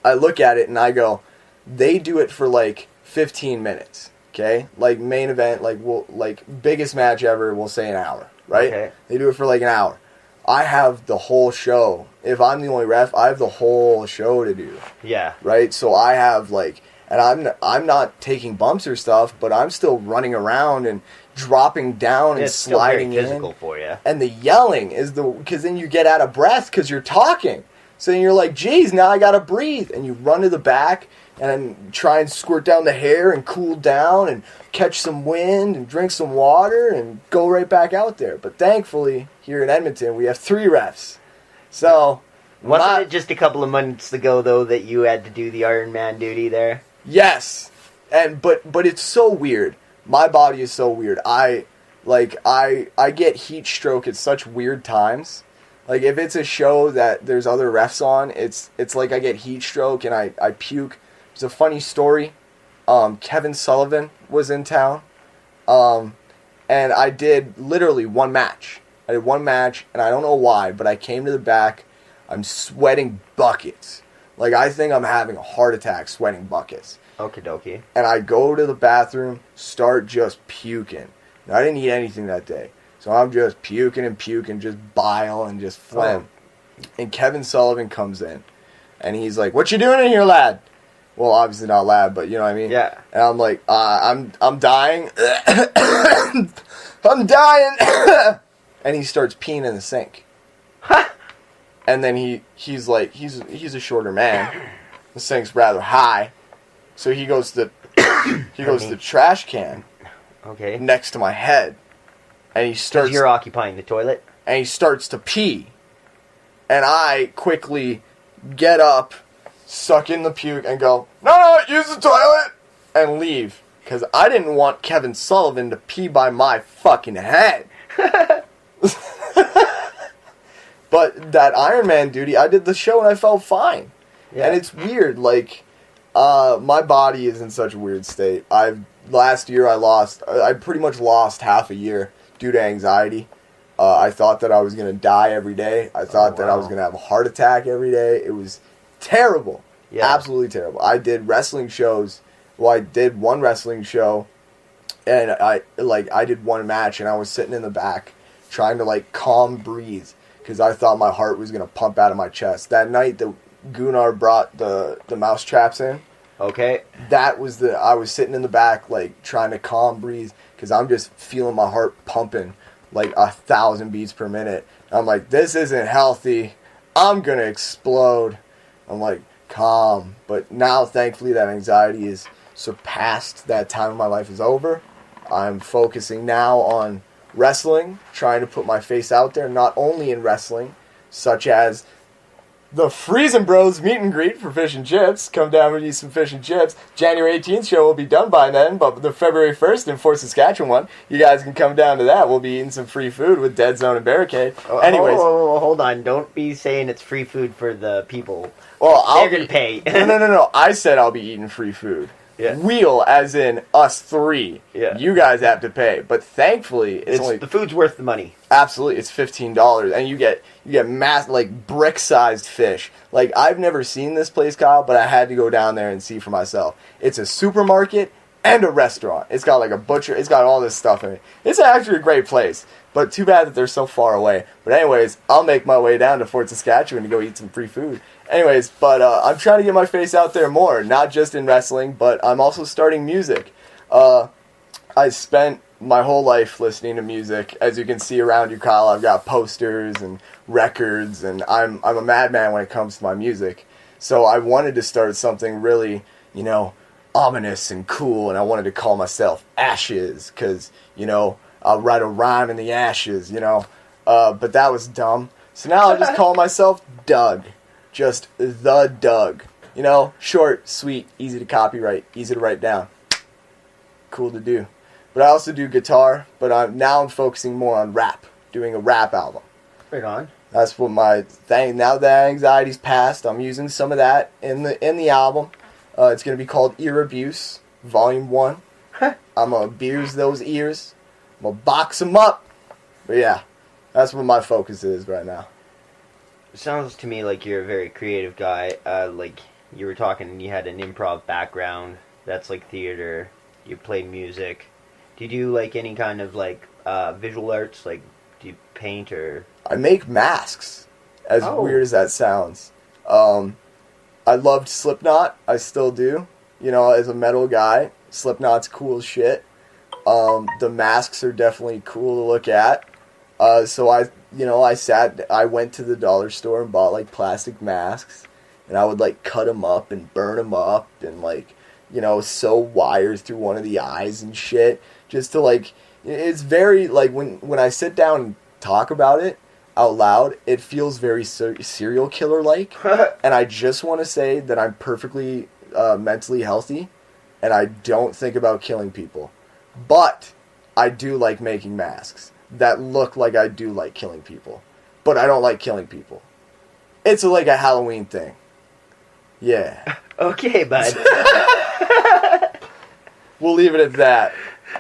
I look at it and I go, they do it for like 15 minutes, okay? Like main event, like biggest match ever, we'll say an hour, right? Okay. They do it for like an hour. I have the whole show. If I'm the only ref, I have the whole show to do. Yeah. Right? So I have like and I'm not taking bumps or stuff, but I'm still running around and dropping down and It's still very sliding physical in. for you. And the yelling is because then you get out of breath because you're talking. So then you're like, geez, now I gotta breathe. And you run to the back and try and squirt down the hair and cool down and catch some wind and drink some water and go right back out there. But thankfully, here in Edmonton, we have 3 refs. So, Wasn't it just a couple of months ago, though, that you had to do the Iron Man duty there? yes. But it's so weird. My body is so weird. I get heat stroke at such weird times. Like, if it's a show that there's other refs on, it's like I get heat stroke and I puke. It's a funny story. Kevin Sullivan was in town. And I did literally one match. I did one match, and I don't know why, but I came to the back. I'm sweating buckets. Like, I think I'm having a heart attack sweating buckets. Okie dokie. And I go to the bathroom, start just puking. Now, I didn't eat anything that day. So I'm just puking and puking, just bile and just phlegm. And Kevin Sullivan comes in. And he's like, "What you doing in here, lad?" Well, obviously not lad, but you know what I mean? Yeah. And I'm like, I'm dying. I'm dying. And he starts peeing in the sink. And then he's like, he's a shorter man. The sink's rather high. So he goes to the trash can Okay. next to my head. And he starts You're occupying the toilet? and he starts to pee. And I quickly get up, suck in the puke, and go, "No, use the toilet!" and leave. Because I didn't want Kevin Sullivan to pee by my fucking head. But that Iron Man duty, I did the show and I felt fine. Yeah. And it's weird, like, my body is in such a weird state. Last year I pretty much lost half a year due to anxiety. I thought that I was going to die every day. I thought that I was going to have a heart attack every day. It was terrible. Yeah. Absolutely terrible. I did wrestling shows. Well, I did one wrestling show, and I did one match, and I was sitting in the back trying to, like, calm breathe because I thought my heart was going to pump out of my chest. That night that Gunnar brought the mouse traps in, Okay. I was sitting in the back, like, trying to calm breathe because I'm just feeling my heart pumping like 1,000 beats per minute. I'm like, this isn't healthy. I'm going to explode. I'm like, calm. But now, thankfully, that anxiety is surpassed. That time of my life is over. I'm focusing now on wrestling, trying to put my face out there, not only in wrestling, such as the Freezing Bros meet and greet for fish and chips. Come down and eat some fish and chips. January 18th show will be done by then, but the February 1st in Fort Saskatchewan one, you guys can come down to that. We'll be eating some free food with Dead Zone and Barricade. Anyways. Hold on. Don't be saying it's free food for the people. Well, They're going to pay. No. I said I'll be eating free food. Yeah. We'll, as in us 3. Yeah. You guys have to pay. But thankfully, it's only... The food's worth the money. Absolutely, it's $15, and you get like brick-sized fish. Like, I've never seen this place, Kyle, but I had to go down there and see for myself. It's a supermarket and a restaurant. It's got like a butcher. It's got all this stuff in it. It's actually a great place, but too bad that they're so far away. But anyways, I'll make my way down to Fort Saskatchewan to go eat some free food. Anyways, but I'm trying to get my face out there more, not just in wrestling, but I'm also starting music. I spent my whole life listening to music. As you can see around you, Kyle, I've got posters and records, and I'm a madman when it comes to my music. So I wanted to start something really, ominous and cool, and I wanted to call myself Ashes, because, I'll write a rhyme in the ashes, but that was dumb. So now I'll just call myself Doug. Just the Doug. Short, sweet, easy to copyright, easy to write down. Cool to do. But I also do guitar, but I'm focusing more on rap, doing a rap album. Right on. That's what my thing. Now that anxiety's passed, I'm using some of that in the album. It's going to be called Ear Abuse, Volume 1. I'm going to abuse those ears. I'm going to box them up. But yeah, that's what my focus is right now. It sounds to me like you're a very creative guy. Like you were talking, you had an improv background. That's like theater. You play music. Do you do like any kind of like visual arts? Like, do you paint or? I make masks. As weird as that sounds. I loved Slipknot. I still do. You know, as a metal guy, Slipknot's cool as shit. The masks are definitely cool to look at. So I went to the dollar store and bought like plastic masks, and I would like cut them up and burn them up and like, you know, sew wires through one of the eyes and shit, just to like, it's very like when I sit down and talk about it out loud, it feels very serial killer like, and I just want to say that I'm perfectly mentally healthy, and I don't think about killing people, but I do like making masks that look like I do like killing people, but I don't like killing people. It's like a Halloween thing. Yeah. Okay, bud. We'll leave it at that.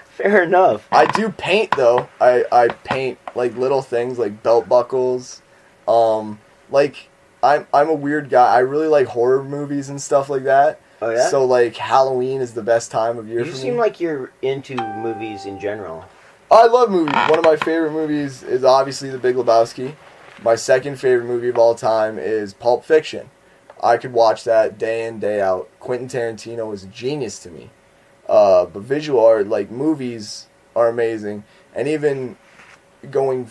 Fair enough. I do paint though. I paint like little things like belt buckles. Like I'm a weird guy. I really like horror movies and stuff like that. Oh yeah? So like Halloween is the best time of year for me. You seem like you're into movies in general. I love movies. One of my favorite movies is obviously The Big Lebowski. My second favorite movie of all time is Pulp Fiction. I could watch that day in, day out. Quentin Tarantino is a genius to me. But visual art, like movies, are amazing. And even going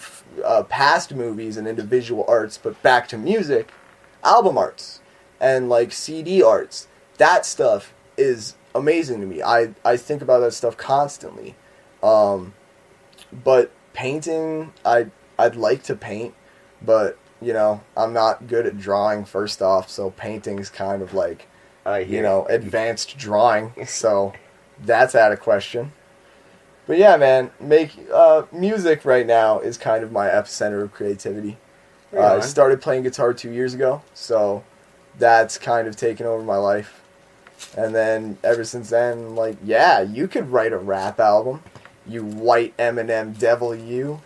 past movies and into visual arts, but back to music, album arts and like CD arts, that stuff is amazing to me. I think about that stuff constantly. But painting, I'd like to paint, but you know, I'm not good at drawing first off, so painting's kind of like, you know, advanced drawing, so that's out of question. But yeah, man, music right now is kind of my epicenter of creativity. I started playing guitar 2 years ago, so that's kind of taken over my life. And then ever since then, I'm like, yeah, you could write a rap album, you white Eminem devil, you.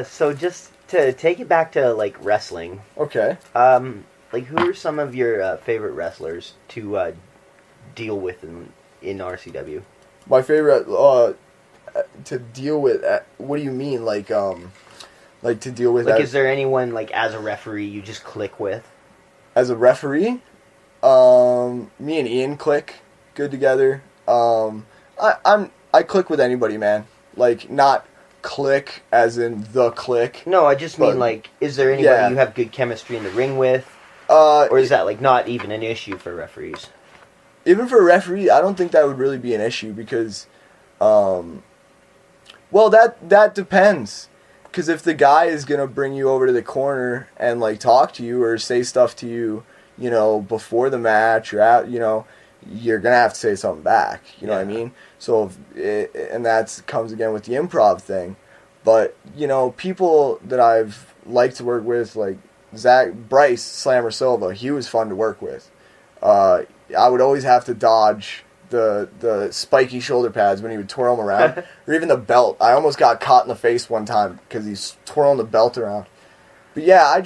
So just to take it back to like wrestling. Okay. Like who are some of your favorite wrestlers to deal with in RCW? My favorite to deal with. What do you mean, like to deal with? Like, is there anyone like as a referee you just click with? As a referee, me and Ian click good together. I click with anybody, man. Like not click as in the click. No, I just mean like, is there anybody you have good chemistry in the ring with? Or is that like not even an issue for referees? Even for a referee, I don't think that would really be an issue because, well, that depends. Because if the guy is gonna bring you over to the corner and like talk to you or say stuff to you, you know, before the match or out, you know, you're gonna have to say something back. You know what I mean? So, and that comes again with the improv thing. But you know, people that I've liked to work with, like Bryce Slammer Silva, he was fun to work with. I would always have to dodge the spiky shoulder pads when he would twirl them around, or even the belt. I almost got caught in the face one time because he's twirling the belt around. But yeah,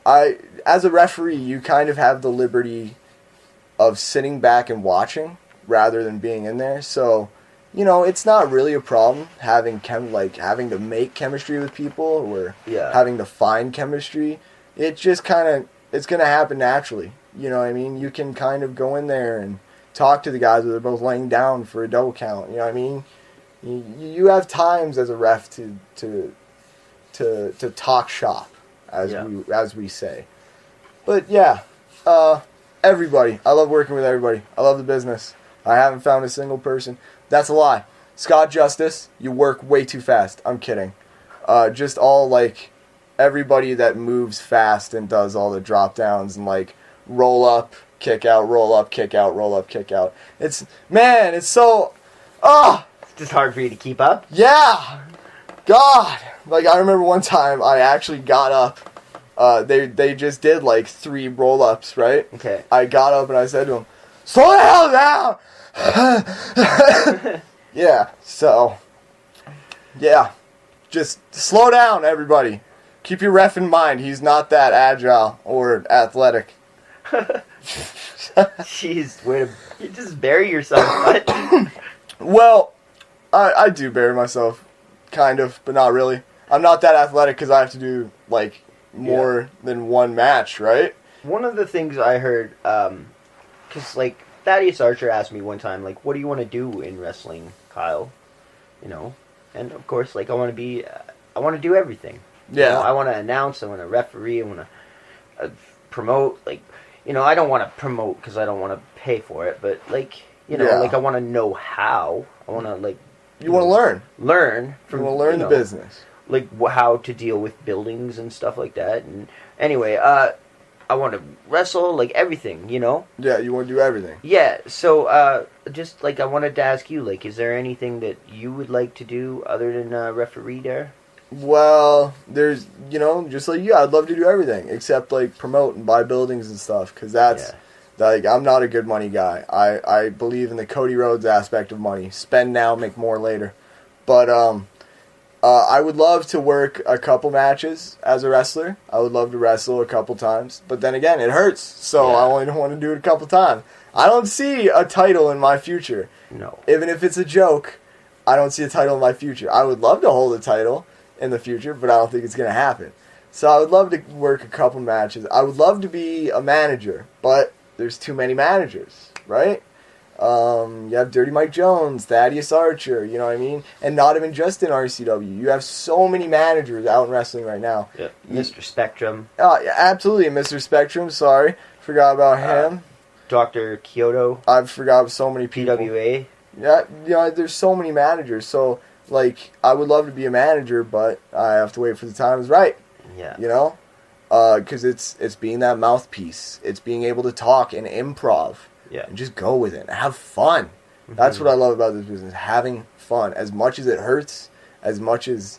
as a referee, you kind of have the liberty of sitting back and watching rather than being in there. So, you know, it's not really a problem having having to make chemistry with people or having to find chemistry. It just it's going to happen naturally. You know what I mean? You can kind of go in there and talk to the guys where they're both laying down for a double count. You know what I mean? You have times as a ref to talk shop, as we say. But yeah, everybody. I love working with everybody. I love the business. I haven't found a single person. That's a lie. Scott Justice, you work way too fast. I'm kidding. Just all like everybody that moves fast and does all the drop downs and like roll up, kick out, roll up, kick out, roll up, kick out. It's so It's just hard for you to keep up? Yeah. God. Like I remember one time I actually got up. They just did like 3 roll ups, right? Okay. I got up and I said to him, "Slow the hell down!" Yeah, so yeah. Just slow down, everybody. Keep your ref in mind, he's not that agile or athletic. Jeez, you just bury yourself, bud. Well, I do bury myself, kind of, but not really. I'm not that athletic because I have to do, like, more than one match, right? One of the things I heard, because, like, Thaddeus Archer asked me one time, like, what do you want to do in wrestling, Kyle? You know? And, of course, like, I want to do everything. Yeah. You know, I want to announce, I want to referee, I want to promote, like, you know, I don't want to promote because I don't want to pay for it, but, like, you know, like, I want to know how. I want to, like... You want to learn. Learn. You want to learn the business. Like, how to deal with buildings and stuff like that. And anyway, I want to wrestle, like, everything, you know? Yeah, you want to do everything. Yeah, so, just, like, I wanted to ask you, like, is there anything that you would like to do other than referee there? Well, there's, you know, just like you, I'd love to do everything except, like, promote and buy buildings and stuff, because that's, like, I'm not a good money guy. I believe in the Cody Rhodes aspect of money. Spend now, make more later. But, I would love to work a couple matches as a wrestler. I would love to wrestle a couple times. But then again, it hurts, so I only want to do it a couple times. I don't see a title in my future. No. Even if it's a joke, I don't see a title in my future. I would love to hold a title in the future, but I don't think it's going to happen. So I would love to work a couple matches. I would love to be a manager, but there's too many managers, right? You have Dirty Mike Jones, Thaddeus Archer, you know what I mean? And not even just in RCW. You have so many managers out in wrestling right now. Yeah. Mr. Spectrum. Oh, yeah, absolutely. Mr. Spectrum, sorry. Forgot about him. Dr. Kyoto. I forgot so many people. PWA. Yeah, you know, there's so many managers. So, like, I would love to be a manager, but I have to wait for the time is right. Yeah. You know? Because it's being that mouthpiece. It's being able to talk and improv. Yeah. And just go with it and have fun. That's what I love about this business, having fun. As much as it hurts, as much as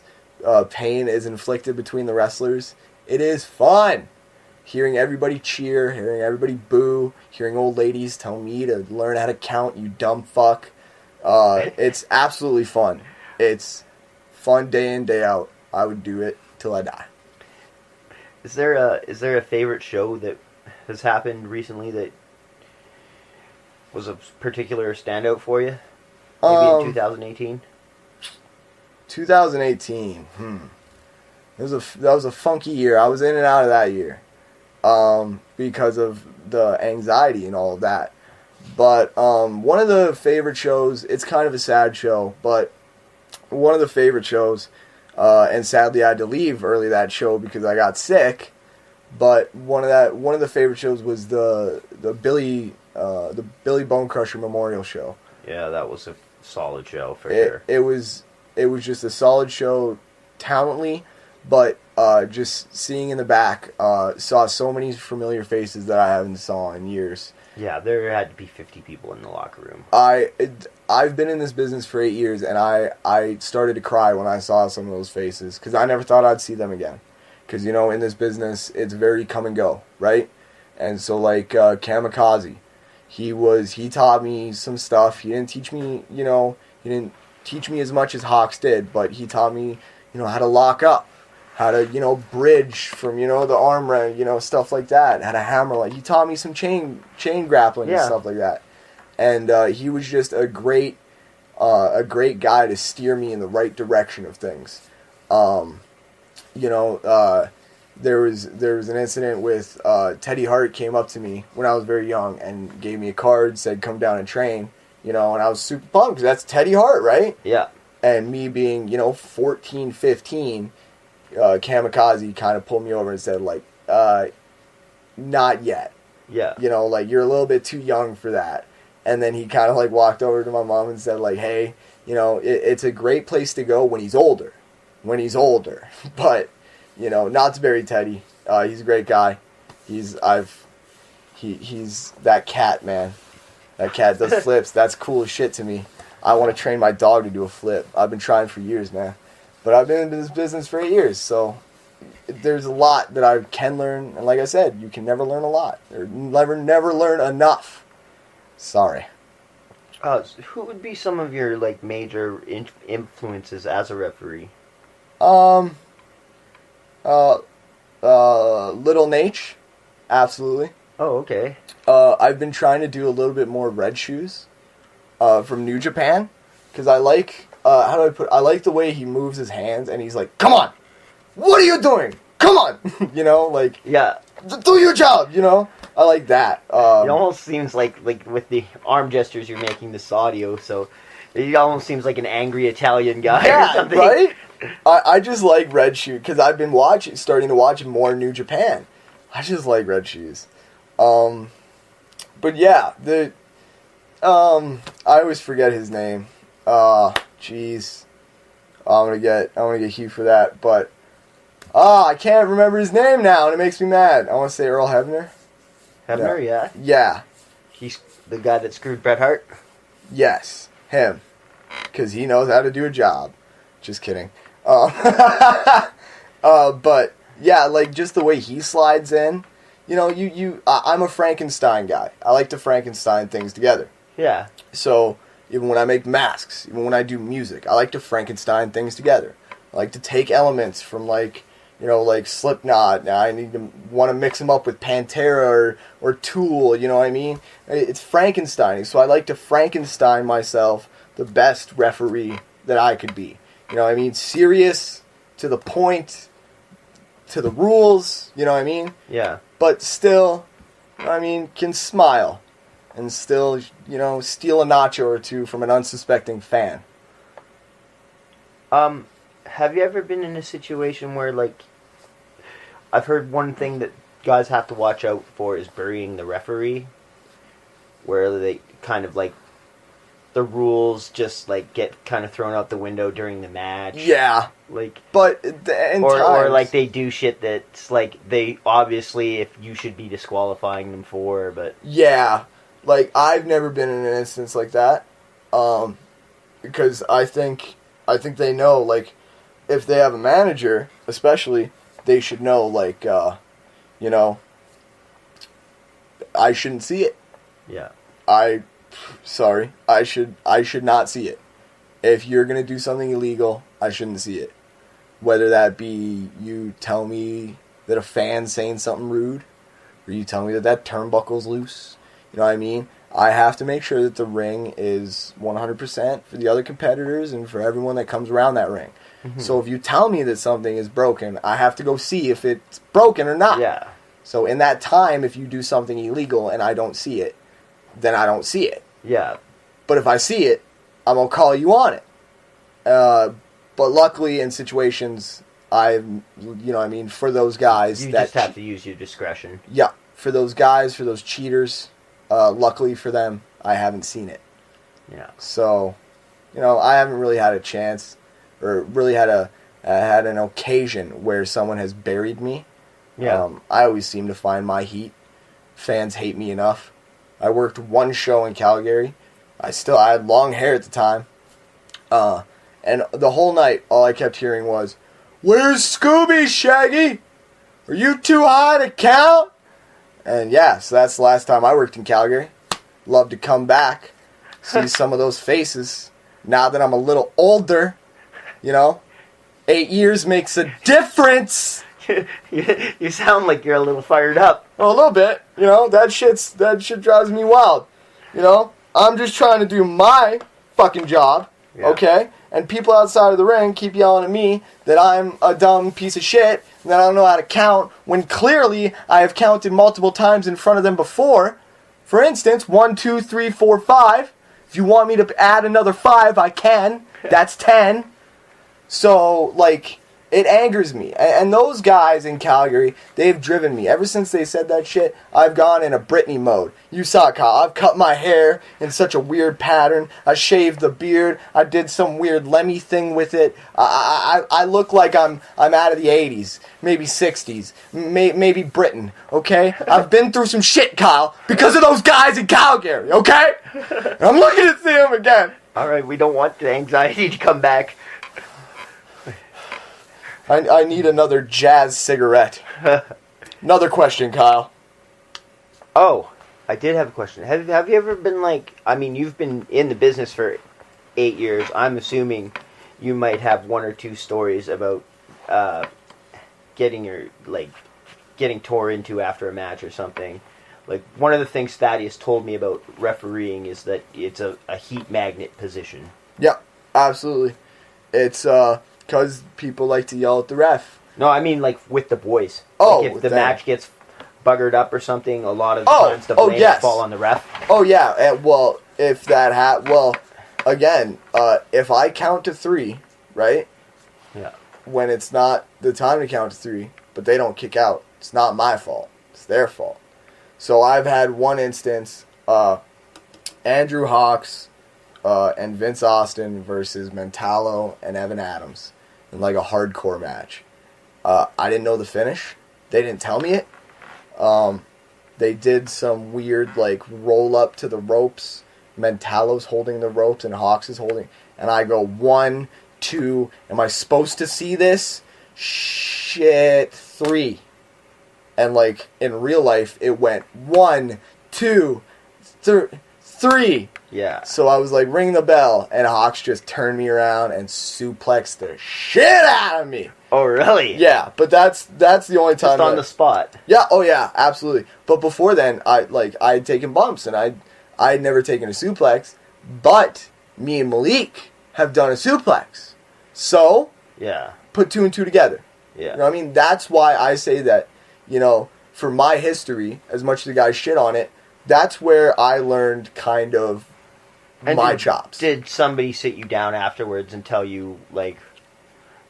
pain is inflicted between the wrestlers, it is fun. Hearing everybody cheer, hearing everybody boo, hearing old ladies tell me to learn how to count, you dumb fuck. It's absolutely fun. It's fun day in, day out. I would do it till I die. Is there a favorite show that has happened recently that was a particular standout for you? Maybe in 2018? 2018. That was a funky year. I was in and out of that year. Because of the anxiety and all of that. But one of the favorite shows, it's kind of a sad show, but one of the favorite shows, and sadly I had to leave early that show because I got sick, but one of the favorite shows was the Billy Bone Crusher Memorial Show. Yeah, that was a solid show for sure. It was just a solid show, talently, but just seeing in the back, saw so many familiar faces that I haven't saw in years. Yeah, there had to be 50 people in the locker room. I've been in this business for 8 years, and I started to cry when I saw some of those faces, because I never thought I'd see them again. Because, you know, in this business, it's very come and go, right? And so, like, Kamikaze, he taught me some stuff. He didn't teach me, you know, he didn't teach me as much as Hawks did, but he taught me, you know, how to lock up, how to, you know, bridge from, you know, the arm, you know, stuff like that, how to hammer. Like, he taught me some chain grappling and stuff like that. And he was just a great guy to steer me in the right direction of things. You know, there was an incident with Teddy Hart came up to me when I was very young and gave me a card, said come down and train, you know, and I was super pumped because that's Teddy Hart, right? Yeah. And me being, you know, 14, 15, Kamikaze kind of pulled me over and said, like, not yet. Yeah. You know, like, you're a little bit too young for that. And then he kind of, like, walked over to my mom and said, like, hey, you know, it's a great place to go when he's older. But, you know, not to bury Teddy. He's a great guy. He's that cat, man. That cat does flips. That's cool as shit to me. I want to train my dog to do a flip. I've been trying for years, man. But I've been in this business for 8 years, so there's a lot that I can learn. And like I said, you can never learn a lot. Or never learn enough. Sorry. Who would be some of your, like, major influences as a referee? Little Nate, absolutely. Oh, okay. I've been trying to do a little bit more Red Shoes, from New Japan, because I like, I like the way he moves his hands, and he's like, come on, what are you doing? Come on, you know, like, yeah. Do your job, you know? I like that. It almost seems like with the arm gestures you're making this audio, so it almost seems like an angry Italian guy or something. Right? I just like Red Shoes, because I've been starting to watch more New Japan. I just like Red Shoes. But yeah, I always forget his name. Jeez. I'm gonna get heat for that, but I can't remember his name now, and it makes me mad. I want to say Earl Hebner. Hebner, yeah. Yeah. He's the guy that screwed Bret Hart? Yes, him. Because he knows how to do a job. Just kidding. But, yeah, like, just the way he slides in. You know, I'm a Frankenstein guy. I like to Frankenstein things together. Yeah. So, even when I make masks, even when I do music, I like to Frankenstein things together. I like to take elements from, like, you know, like Slipknot. Now I want to mix them up with Pantera or Tool, you know what I mean? It's Frankenstein. So I like to Frankenstein myself the best referee that I could be. You know what I mean? Serious, to the point, to the rules, you know what I mean? Yeah. But still, I mean, can smile and still, you know, steal a nacho or two from an unsuspecting fan. Have you ever been in a situation where, like, I've heard one thing that guys have to watch out for is burying the referee, where they kind of, like, the rules just, like, get kind of thrown out the window during the match. Yeah. Like, but, or like, they do shit that's, like, they, obviously, if you should be disqualifying them for, but... Yeah. Like, I've never been in an instance like that, because I think they know, like, if they have a manager, especially, they should know, like, you know, I shouldn't see it. Yeah. I should not see it. If you're going to do something illegal, I shouldn't see it. Whether that be you tell me that a fan's saying something rude, or you tell me that turnbuckle's loose, you know what I mean? I have to make sure that the ring is 100% for the other competitors and for everyone that comes around that ring. Mm-hmm. So if you tell me that something is broken, I have to go see if it's broken or not. Yeah. So in that time, if you do something illegal and I don't see it, then I don't see it. Yeah. But if I see it, I'm going to call you on it. But luckily in situations, you know what I mean, for those guys... You just have to use your discretion. Yeah. For those guys, for those cheaters, luckily for them, I haven't seen it. Yeah. So, you know, I haven't really had a chance, or really had an occasion where someone has buried me. Yeah. I always seem to find my heat. Fans hate me enough. I worked one show in Calgary. I had long hair at the time. And the whole night, all I kept hearing was, "Where's Scooby, Shaggy? Are you too high to count?" And yeah, so that's the last time I worked in Calgary. Love to come back, see some of those faces. Now that I'm a little older, you know, 8 years makes a difference. You sound like you're a little fired up. Well, a little bit. You know, that shit drives me wild. You know, I'm just trying to do my fucking job, okay? And people outside of the ring keep yelling at me that I'm a dumb piece of shit and that I don't know how to count, when clearly I have counted multiple times in front of them before. For instance, 1, 2, 3, 4, 5. If you want me to add another 5, I can. That's 10. So, like, it angers me. And those guys in Calgary, they've driven me. Ever since they said that shit, I've gone in a Britney mode. You saw it, Kyle. I've cut my hair in such a weird pattern. I shaved the beard. I did some weird Lemmy thing with it. I look like I'm out of the 80s, maybe 60s, maybe Britain, okay? I've been through some shit, Kyle, because of those guys in Calgary, okay? And I'm looking to see them again. All right, we don't want the anxiety to come back. I need another jazz cigarette. Another question, Kyle. Oh, I did have a question. Have you ever been like... I mean, you've been in the business for 8 years. I'm assuming you might have one or two stories about getting tore into after a match or something. Like, one of the things Thaddeus told me about refereeing is that it's a heat magnet position. Yeah, absolutely. It's, because people like to yell at the ref. No, I mean, like, with the boys. Oh, like if the match gets buggered up or something, a lot of times the blame yes. fall on the ref. Oh yeah, and well, if that again, if I count to 3, right? Yeah. When it's not the time to count to 3, but they don't kick out, it's not my fault. It's their fault. So I've had one instance, Andrew Hawks and Vince Austin versus Mentalo and Evan Adams in like a hardcore match. I didn't know the finish. They didn't tell me it. They did some weird like roll up to the ropes. Mentalo's holding the ropes and Hawks is holding. And I go 1, 2. Am I supposed to see this? Shit, 3. And like in real life, it went 1, 2, 3. Yeah. So I was like, ring the bell, and Hawks just turned me around and suplexed the shit out of me. Oh, really? Yeah, but that's the only time. Just on the spot. Yeah. Oh, yeah. Absolutely. But before then, I'd taken bumps, and I'd never taken a suplex. But me and Malik have done a suplex. So Yeah. put 2 and 2 together. Yeah. You know what I mean? That's why I say that. You know, for my history, as much as the guys shit on it, that's where I learned kind of my chops. Did somebody sit you down afterwards and tell you, like,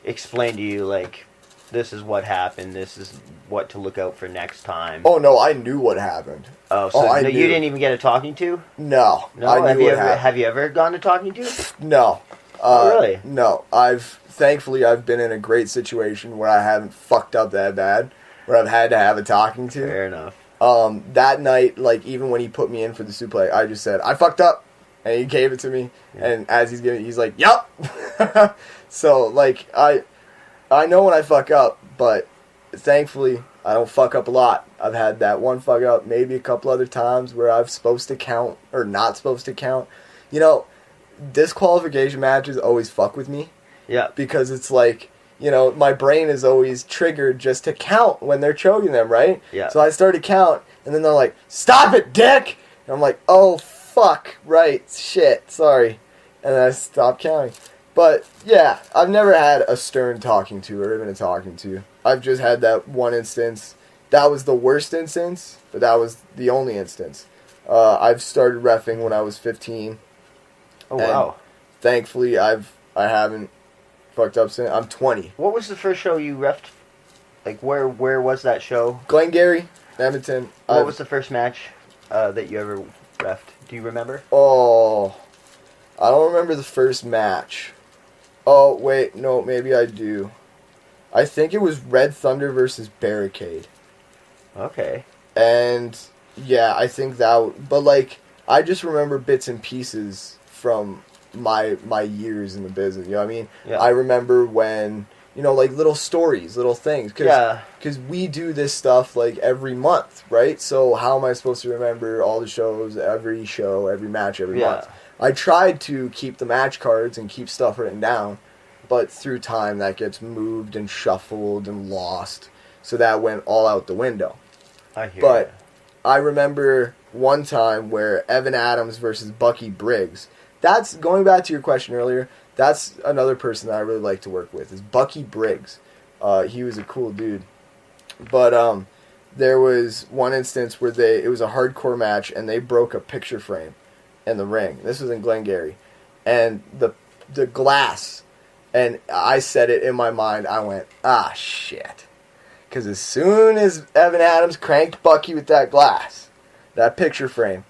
explain to you, like, this is what happened, this is what to look out for next time? Oh, no, I knew what happened. Oh, so I you knew. didn't even get a talking to? No. No? I knew Have you ever gone to talking to? No. Oh, really? No. Thankfully, I've been in a great situation where I haven't fucked up that bad, where I've had to have a talking to. Fair enough. That night, like, even when he put me in for the suplex, I just said, I fucked up. And he gave it to me. Yeah. And as he's giving it, he's like, yup. So, like, I know when I fuck up, but thankfully, I don't fuck up a lot. I've had that one fuck up, maybe a couple other times where I'm supposed to count or not supposed to count. You know, disqualification matches always fuck with me. Yeah. Because it's like, you know, my brain is always triggered just to count when they're choking them, right? Yeah. So I start to count, and then they're like, stop it, dick! And I'm like, oh, fuck, right, shit, sorry. And then I stop counting. But, yeah, I've never had a stern talking to or even a talking to. I've just had that one instance. That was the worst instance, but that was the only instance. I've started reffing when I was 15. Oh, wow. Thankfully, I haven't fucked up since. I'm 20. What was the first show you reffed? Like, where was that show? Glengarry, Edmonton. What was the first match that you ever reffed? Do you remember? Oh, I don't remember the first match. Oh, wait, no, maybe I do. I think it was Red Thunder versus Barricade. Okay. And, yeah, I think that... But, like, I just remember bits and pieces from my years in the business, you know what I mean? Yeah. I remember when, you know, like, little stories, little things. Because we do this stuff, like, every month, right? So how am I supposed to remember all the shows, every show, every match, every month? I tried to keep the match cards and keep stuff written down, but through time that gets moved and shuffled and lost. So that went all out the window. I hear But you. I remember one time where Evan Adams versus Bucky Briggs. That's, going back to your question earlier, that's another person that I really like to work with, is Bucky Briggs. He was a cool dude. But there was one instance where it was a hardcore match and they broke a picture frame in the ring. This was in Glengarry. And the glass, and I said it in my mind, I went, ah, shit. Because as soon as Evan Adams cranked Bucky with that glass, that picture frame,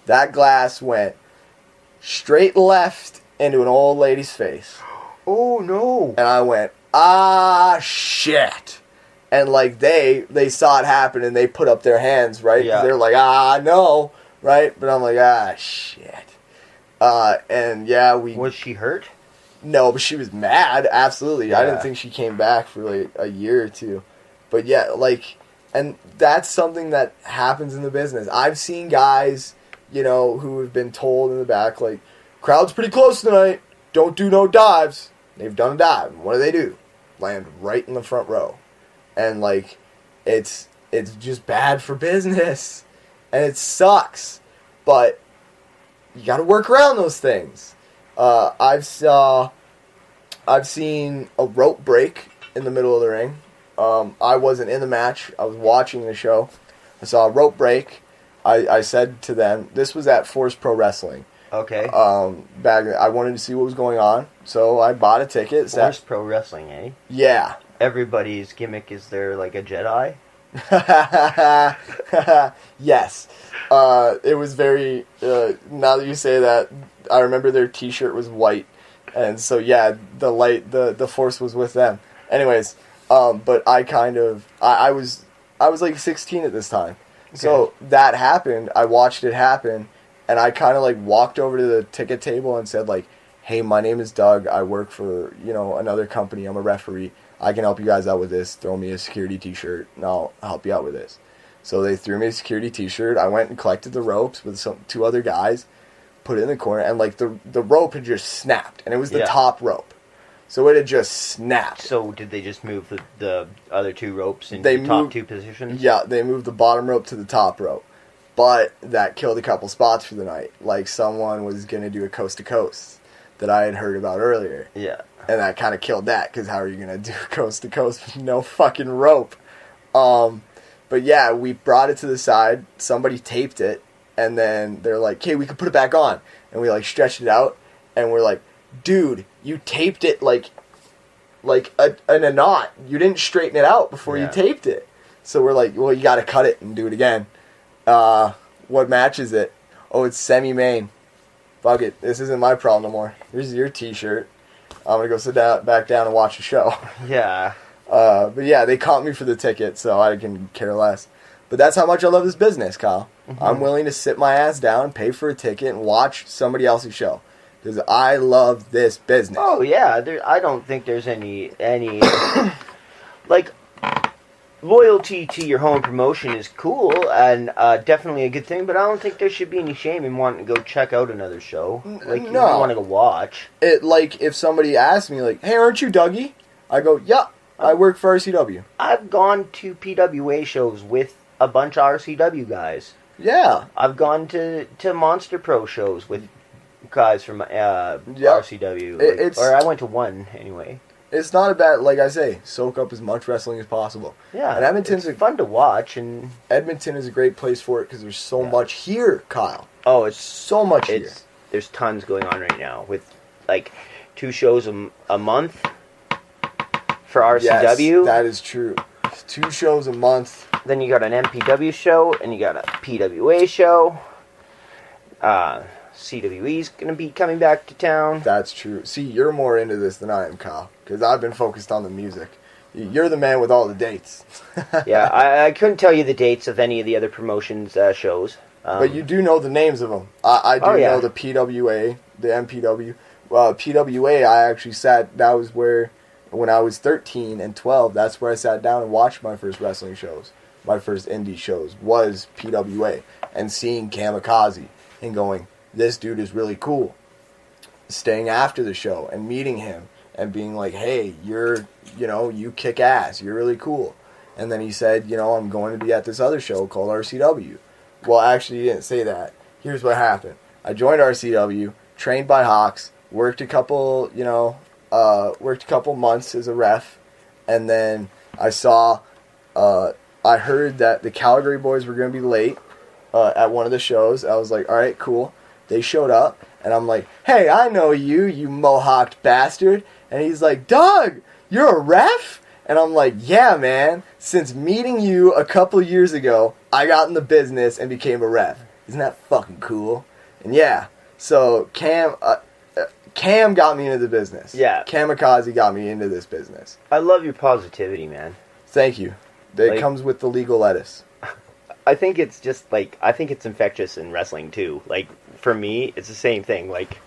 that glass went straight left into an old lady's face. Oh, no. And I went, ah, shit. And, like, they saw it happen and they put up their hands, right? Yeah. They're like, ah, no, right? But I'm like, ah, shit. And, yeah, Was she hurt? No, but she was mad, absolutely. Yeah. I didn't think she came back for, like, a year or two. But, yeah, like, and that's something that happens in the business. I've seen guys, you know, who have been told in the back, like, crowd's pretty close tonight, don't do no dives. They've done a dive. And what do? Land right in the front row. And, like, it's just bad for business. And it sucks. But you got to work around those things. I've seen a rope break in the middle of the ring. I wasn't in the match. I was watching the show. I saw a rope break. I said to them, this was at Force Pro Wrestling. Okay. I wanted to see what was going on, so I bought a ticket. Force Pro Wrestling, eh? Yeah. Everybody's gimmick is they're like a Jedi? Yes. It was very, now that you say that, I remember their t-shirt was white, and so yeah, the Force was with them. Anyways, but I was like 16 at this time. Okay. So that happened, I watched it happen, and I kind of like walked over to the ticket table and said like, hey, my name is Doug, I work for, another company, I'm a referee, I can help you guys out with this, throw me a security t-shirt, and I'll help you out with this. So they threw me a security t-shirt, I went and collected the ropes with two other guys, put it in the corner, and like the rope had just snapped, and it was the top rope. So it had just snapped. So did they just move the other two ropes into the top two positions? Yeah, they moved the bottom rope to the top rope. But that killed a couple spots for the night. Like someone was going to do a coast to coast that I had heard about earlier. Yeah. And that kind of killed that, because how are you going to do coast to coast with no fucking rope? But yeah, we brought it to the side, somebody taped it, and then they're like, okay, we can put it back on. And we like stretched it out, and we're like, dude, you taped it like in a knot. You didn't straighten it out before you taped it. So we're like, well, you got to cut it and do it again. What match is it? Oh, it's semi-main. Fuck it, this isn't my problem no more. Here's your t-shirt. I'm going to go sit back down and watch the show. Yeah. But yeah, they comped me for the ticket, so I can care less. But that's how much I love this business, Kyle. Mm-hmm. I'm willing to sit my ass down, pay for a ticket, and watch somebody else's show. Because I love this business. Oh, yeah. I don't think there's any like, loyalty to your home promotion is cool and definitely a good thing, but I don't think there should be any shame in wanting to go check out another show. Like, you want to go watch. Like, if somebody asks me, like, hey, aren't you Dougie? I go, yeah, I work for RCW. I've gone to PWA shows with a bunch of RCW guys. Yeah. I've gone to Monster Pro shows with guys from RCW. Or I went to one, anyway. It's not a bad, like I say, soak up as much wrestling as possible. Yeah, and Edmonton's fun to watch. And Edmonton is a great place for it because there's so much here, Kyle. Oh, it's so much here. There's tons going on right now with like 2 shows a month for RCW. Yes, that is true. 2 shows a month. Then you got an MPW show and you got a PWA show. CWE's going to be coming back to town. That's true. See, you're more into this than I am, Kyle, because I've been focused on the music. You're the man with all the dates. Yeah, I couldn't tell you the dates of any of the other promotions' shows. But you do know the names of them. I do know the PWA, the MPW. PWA, I actually that was where, when I was 13 and 12, that's where I sat down and watched my first wrestling shows. My first indie shows was PWA. And seeing Kamikaze and going, this dude is really cool. Staying after the show and meeting him and being like, hey, you kick ass. You're really cool. And then he said, I'm going to be at this other show called RCW. Well, actually, he didn't say that. Here's what happened. I joined RCW, trained by Hawks, worked a couple months as a ref, and then I heard that the Calgary boys were going to be late at one of the shows. I was like, all right, cool. They showed up, and I'm like, hey, I know you mohawked bastard. And he's like, Doug, you're a ref? And I'm like, yeah, man. Since meeting you a couple years ago, I got in the business and became a ref. Isn't that fucking cool? And yeah, so Cam got me into the business. Yeah. Kamikaze got me into this business. I love your positivity, man. Thank you. It comes with the legal lettuce. I think it's just, I think it's infectious in wrestling, too. Like, for me, it's the same thing. Like,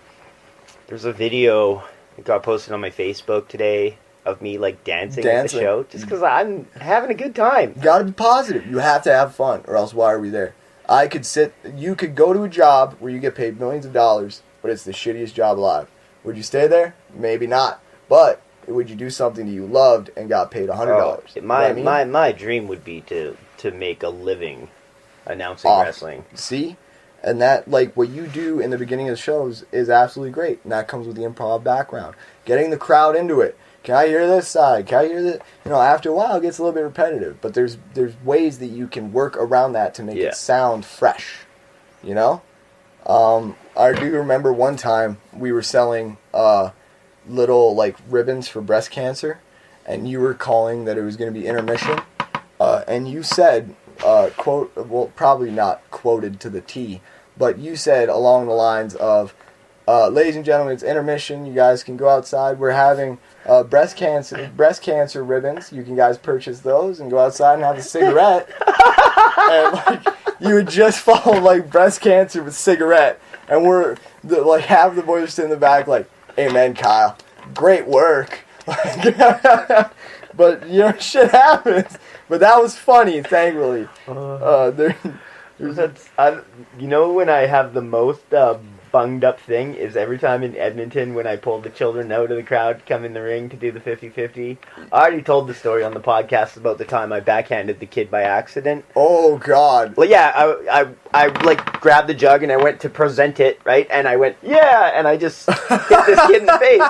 there's a video that got posted on my Facebook today of me, dancing at the show. Just because I'm having a good time. You gotta be positive. You have to have fun, or else why are we there? You could go to a job where you get paid millions of dollars, but it's the shittiest job alive. Would you stay there? Maybe not. But would you do something that you loved and got paid $100? My dream would be to make a living announcing wrestling. See? And that, what you do in the beginning of the shows is absolutely great. And that comes with the improv background. Getting the crowd into it. Can I hear this side? Can I hear this? After a while, it gets a little bit repetitive. But there's ways that you can work around that to make it sound fresh. I do remember one time we were selling little like ribbons for breast cancer, and you were calling that it was going to be intermission, and you said, quote, well, probably not quoted to the T, but you said along the lines of, ladies and gentlemen, it's intermission. You guys can go outside. We're having breast cancer ribbons. You can guys purchase those and go outside and have a cigarette. And like you would just follow like breast cancer with cigarette, and half the boys are sitting in the back like, "Amen, Kyle. Great work." But shit happens. But that was funny, thankfully. When I have the most bunged up thing is every time in Edmonton when I pull the children out of the crowd to come in the ring to do the 50-50. I already told the story on the podcast about the time I backhanded the kid by accident. Oh, God. Well, yeah, I like grabbed the jug and I went to present it, right? And I went, yeah, and I just hit this kid in the face.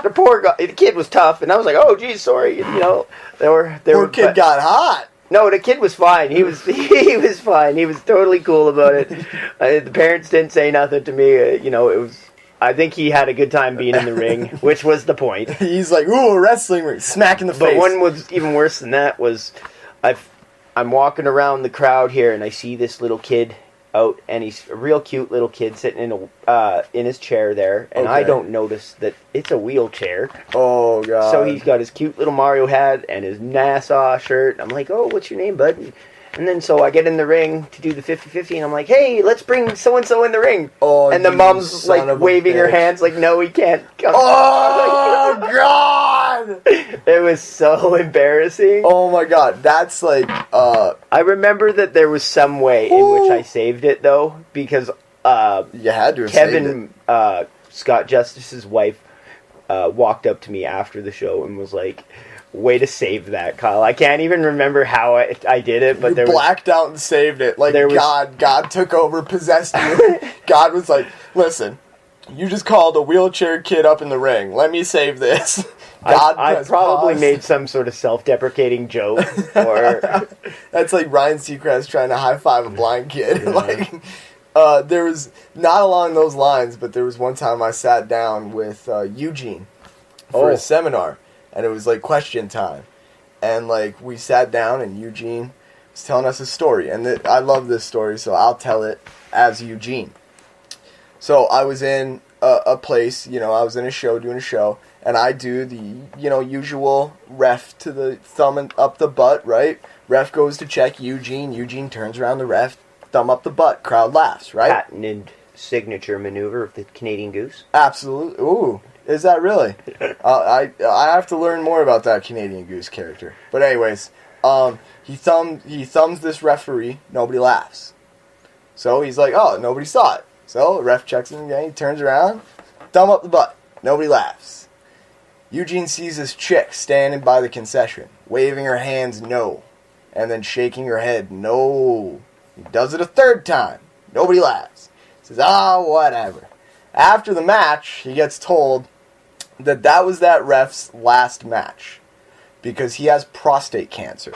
The poor guy, the kid was tough, and I was like, oh, geez, sorry. Poor kid got hot. No, the kid was fine. He was fine. He was totally cool about it. The parents didn't say nothing to me. It was. I think he had a good time being in the ring, which was the point. He's like, ooh, a wrestling ring, smack in the face. But one was even worse than that. I'm walking around the crowd here, and I see this little kid out, and he's a real cute little kid sitting in his chair there, and I don't notice that it's a wheelchair. Oh, God. So he's got his cute little Mario hat and his Nassau shirt. I'm like, oh, what's your name, bud? And then so I get in the ring to do the 50-50, and I'm like, hey, let's bring so-and-so in the ring. Oh, and the mom's like waving her hands like, no, he can't come. Oh, God! It was so embarrassing. Oh, my God. That's like, I remember that there was some way in which I saved it, though, because you had to have Kevin, Scott Justice's wife, walked up to me after the show and was like, way to save that, Kyle. I can't even remember how I did it, but you blacked out and saved it. Like, God took over, possessed you. God was like, listen, you just called a wheelchair kid up in the ring. Let me save this. I probably made some sort of self-deprecating joke. Or That's like Ryan Seacrest trying to high-five a blind kid. There was, not along those lines, but there was one time I sat down with Eugene for a seminar. And it was like question time. And like we sat down and Eugene was telling us a story. And I love this story, so I'll tell it as Eugene. So I was in a place, I was in a show, doing a show. And I do the, usual ref to the thumb and up the butt, right? Ref goes to check Eugene. Eugene turns around the ref, thumb up the butt. Crowd laughs, right? Patented signature maneuver of the Canadian Goose. Absolutely. Ooh. Is that really? I have to learn more about that Canadian Goose character. But anyways, he thumbs this referee. Nobody laughs. So he's like, oh, nobody saw it. So the ref checks him again. He turns around, thumb up the butt. Nobody laughs. Eugene sees this chick standing by the concession, waving her hands no, and then shaking her head no. He does it a third time. Nobody laughs. He says, whatever. After the match, he gets told that was that ref's last match because he has prostate cancer.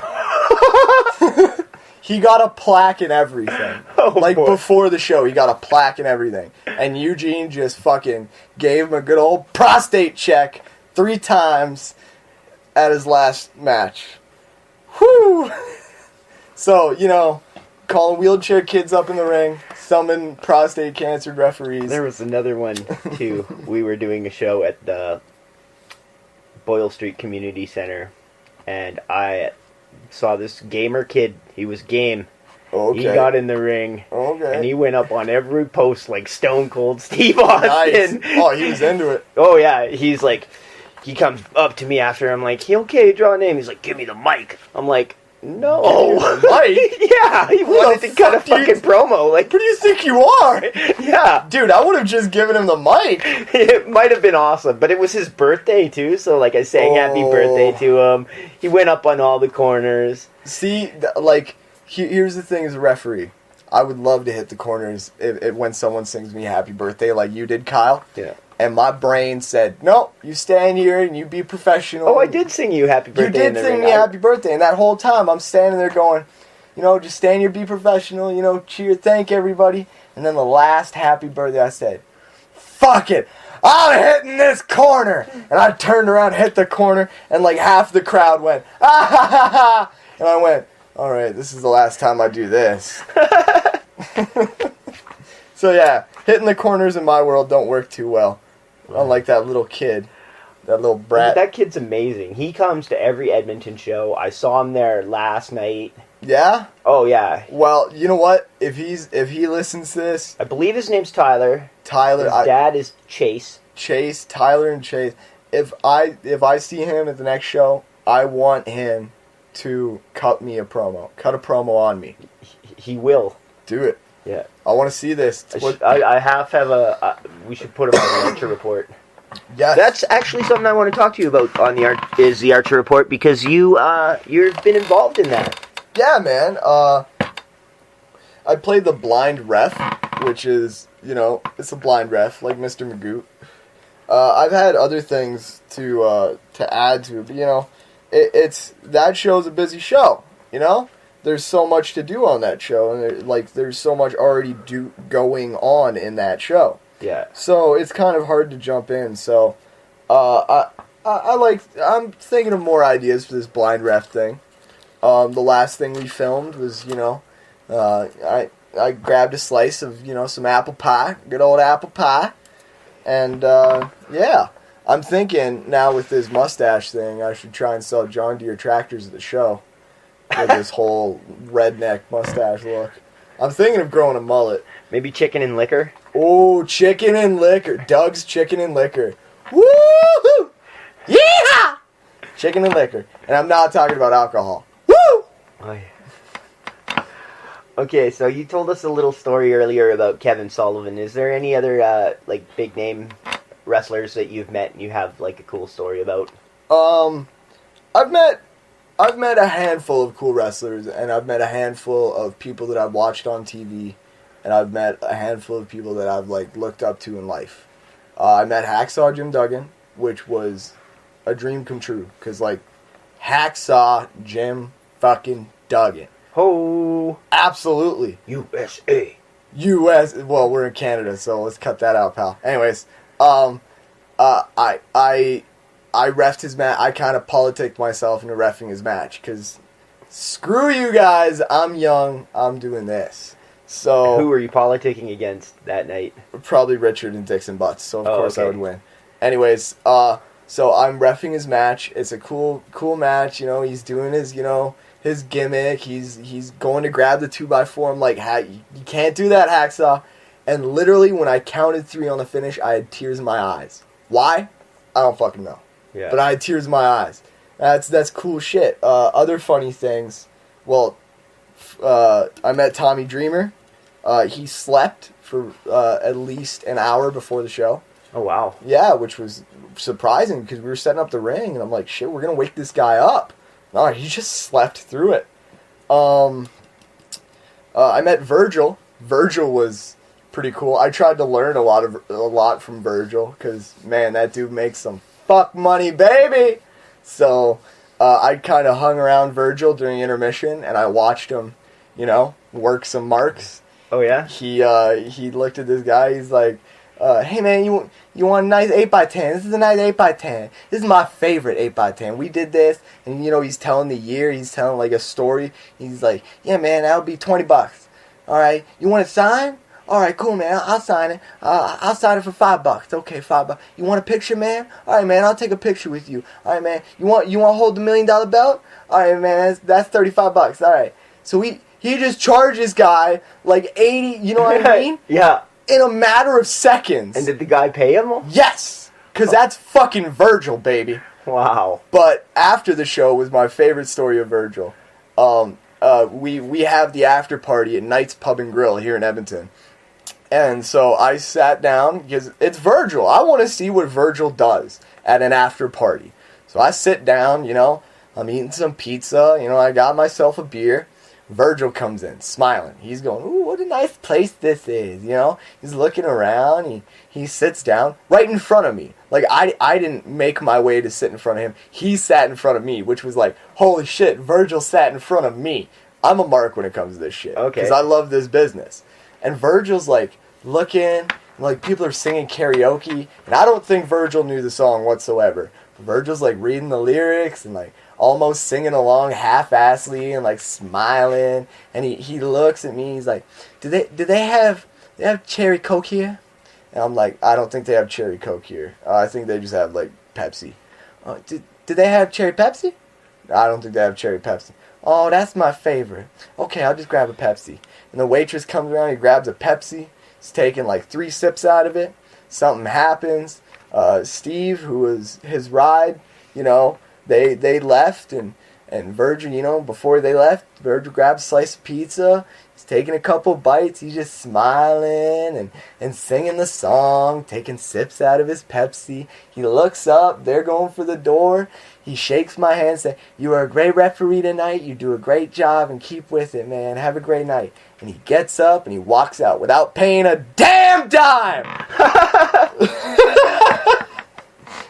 He got a plaque and everything. Before the show, he got a plaque and everything. And Eugene just fucking gave him a good old prostate check 3 times at his last match. Whew! So, calling wheelchair kids up in the ring, thumbing prostate cancer referees. There was another one, too. We were doing a show at the Boyle Street Community Center, and I saw this gamer kid. He was game. Okay. He got in the ring, and he went up on every post like Stone Cold Steve Austin. Nice. Oh, he was into it. Oh, yeah. He's like, he comes up to me after. I'm like, okay, draw a name. He's like, give me the mic. I'm like, no. Oh, Mike? Yeah, he wanted to cut a fucking promo. Like, who do you think you are? Yeah. Dude, I would have just given him the mic. It might have been awesome, but it was his birthday, too, so, like, I sang happy birthday to him. He went up on all the corners. See, here's the thing as a referee. I would love to hit the corners if when someone sings me happy birthday like you did, Kyle. Yeah. And my brain said, nope, you stand here and you be professional. Oh, I did sing you happy birthday. You did sing me happy birthday. And that whole time I'm standing there going, just stand here, be professional, cheer, thank everybody. And then the last happy birthday I said, fuck it, I'm hitting this corner. And I turned around, hit the corner, and like half the crowd went, ah ha ha ha. And I went, all right, this is the last time I do this. So yeah, hitting the corners in my world don't work too well. Unlike that little kid, that little brat. That kid's amazing. He comes to every Edmonton show. I saw him there last night. Yeah? Oh yeah. Well, you know what? If he listens to this, I believe his name's Tyler. Tyler. His dad is Chase. Tyler and Chase. If I see him at the next show, I want him to cut a promo on me. He will. Do it. Yeah. I want to see this. I have we should put him on the Archer Report. Yes. That's actually something I want to talk to you about on the Archer Report, because you've been involved in that. Yeah, man. I played the blind ref, which is, it's a blind ref, like Mr. Magoo. I've had other things to add to, but, it's that show's a busy show, There's so much to do on that show, and there's so much already going on in that show. Yeah. So it's kind of hard to jump in. So I'm thinking of more ideas for this blind ref thing. The last thing we filmed was, I grabbed a slice of, some apple pie, good old apple pie, and yeah. I'm thinking now with this mustache thing, I should try and sell John Deere tractors at the show. With this whole redneck mustache look. I'm thinking of growing a mullet. Maybe chicken and liquor? Oh, chicken and liquor. Doug's Chicken and Liquor. Woo-hoo! Yeehaw! Chicken and liquor. And I'm not talking about alcohol. Woo! Oh, yeah. Okay, so you told us a little story earlier about Kevin Sullivan. Is there any other, big name wrestlers that you've met and you have, a cool story about? I've met a handful of cool wrestlers, and I've met a handful of people that I've watched on TV, and I've met a handful of people that I've, looked up to in life. I met Hacksaw Jim Duggan, which was a dream come true, because, Hacksaw Jim Duggan. Ho! Absolutely. USA. Well, we're in Canada, so let's cut that out, pal. Anyways, I reffed his match. I kind of politicked myself into reffing his match, because screw you guys, I'm young, I'm doing this. So who were you politicking against that night? Probably Richard and Dixon Butts, so of course okay. I would win. Anyways, so I'm reffing his match. It's a cool match, he's doing his, his gimmick. He's going to grab the 2x4. I'm like, you can't do that, Hacksaw. And literally, when I counted 3 on the finish, I had tears in my eyes. Why? I don't fucking know. Yeah. But I had tears in my eyes. That's cool shit. Other funny things. Well, I met Tommy Dreamer. He slept for at least an hour before the show. Oh, wow. Yeah, which was surprising because we were setting up the ring, and I'm like, shit, we're going to wake this guy up. No, he just slept through it. I met Virgil. Virgil was pretty cool. I tried to learn a lot from Virgil because, man, that dude makes some fuck money, baby. So I kind of hung around Virgil during intermission, and I watched him, work some marks. Oh yeah. He looked at this guy. He's like, "Hey man, you want a nice 8x10? This is a nice 8x10. This is my favorite 8x10. We did this." And he's telling the year. He's telling a story. He's like, "Yeah man, that'll be $20. All right, you want it signed? All right, cool, man. I'll sign it. I'll sign it for $5. Okay, $5. You want a picture, man? All right, man. I'll take a picture with you. All right, man. You want to hold the $1 million belt? All right, man. That's $35. All right." So he just charged this guy like 80. You know what I mean? Yeah. In a matter of seconds. And did the guy pay him? Yes, because that's fucking Virgil, baby. Wow. But after the show was my favorite story of Virgil. We have the after party at Knight's Pub and Grill here in Edmonton. And so I sat down, because it's Virgil. I want to see what Virgil does at an after party. So I sit down, I'm eating some pizza, I got myself a beer. Virgil comes in, smiling. He's going, ooh, what a nice place this is, you know? He's looking around. He sits down right in front of me. Like, I didn't make my way to sit in front of him. He sat in front of me, which was like, holy shit, Virgil sat in front of me. I'm a mark when it comes to this shit. Okay. Because I love this business. And Virgil's, like, looking, and, like, people are singing karaoke. And I don't think Virgil knew the song whatsoever. But Virgil's, like, reading the lyrics and, like, almost singing along half-assedly and, like, smiling. And he looks at me. He's like, do they have cherry Coke here? And I'm like, I don't think they have cherry Coke here. I think they just have, like, Pepsi. Do they have cherry Pepsi? I don't think they have cherry Pepsi. Oh, that's my favorite. Okay, I'll just grab a Pepsi. And the waitress comes around, he grabs a Pepsi. He's taking, like, 3 sips out of it. Something happens. Steve, who was his ride, you know, they left, and Virgil, you know, before they left, Virgil grabs a slice of pizza. He's taking a couple bites. He's just smiling and singing the song, taking sips out of his Pepsi. He looks up. They're going for the door. He shakes my hand and says, you are a great referee tonight. You do a great job, and keep with it, man. Have a great night. And he gets up, and he walks out without paying a damn dime.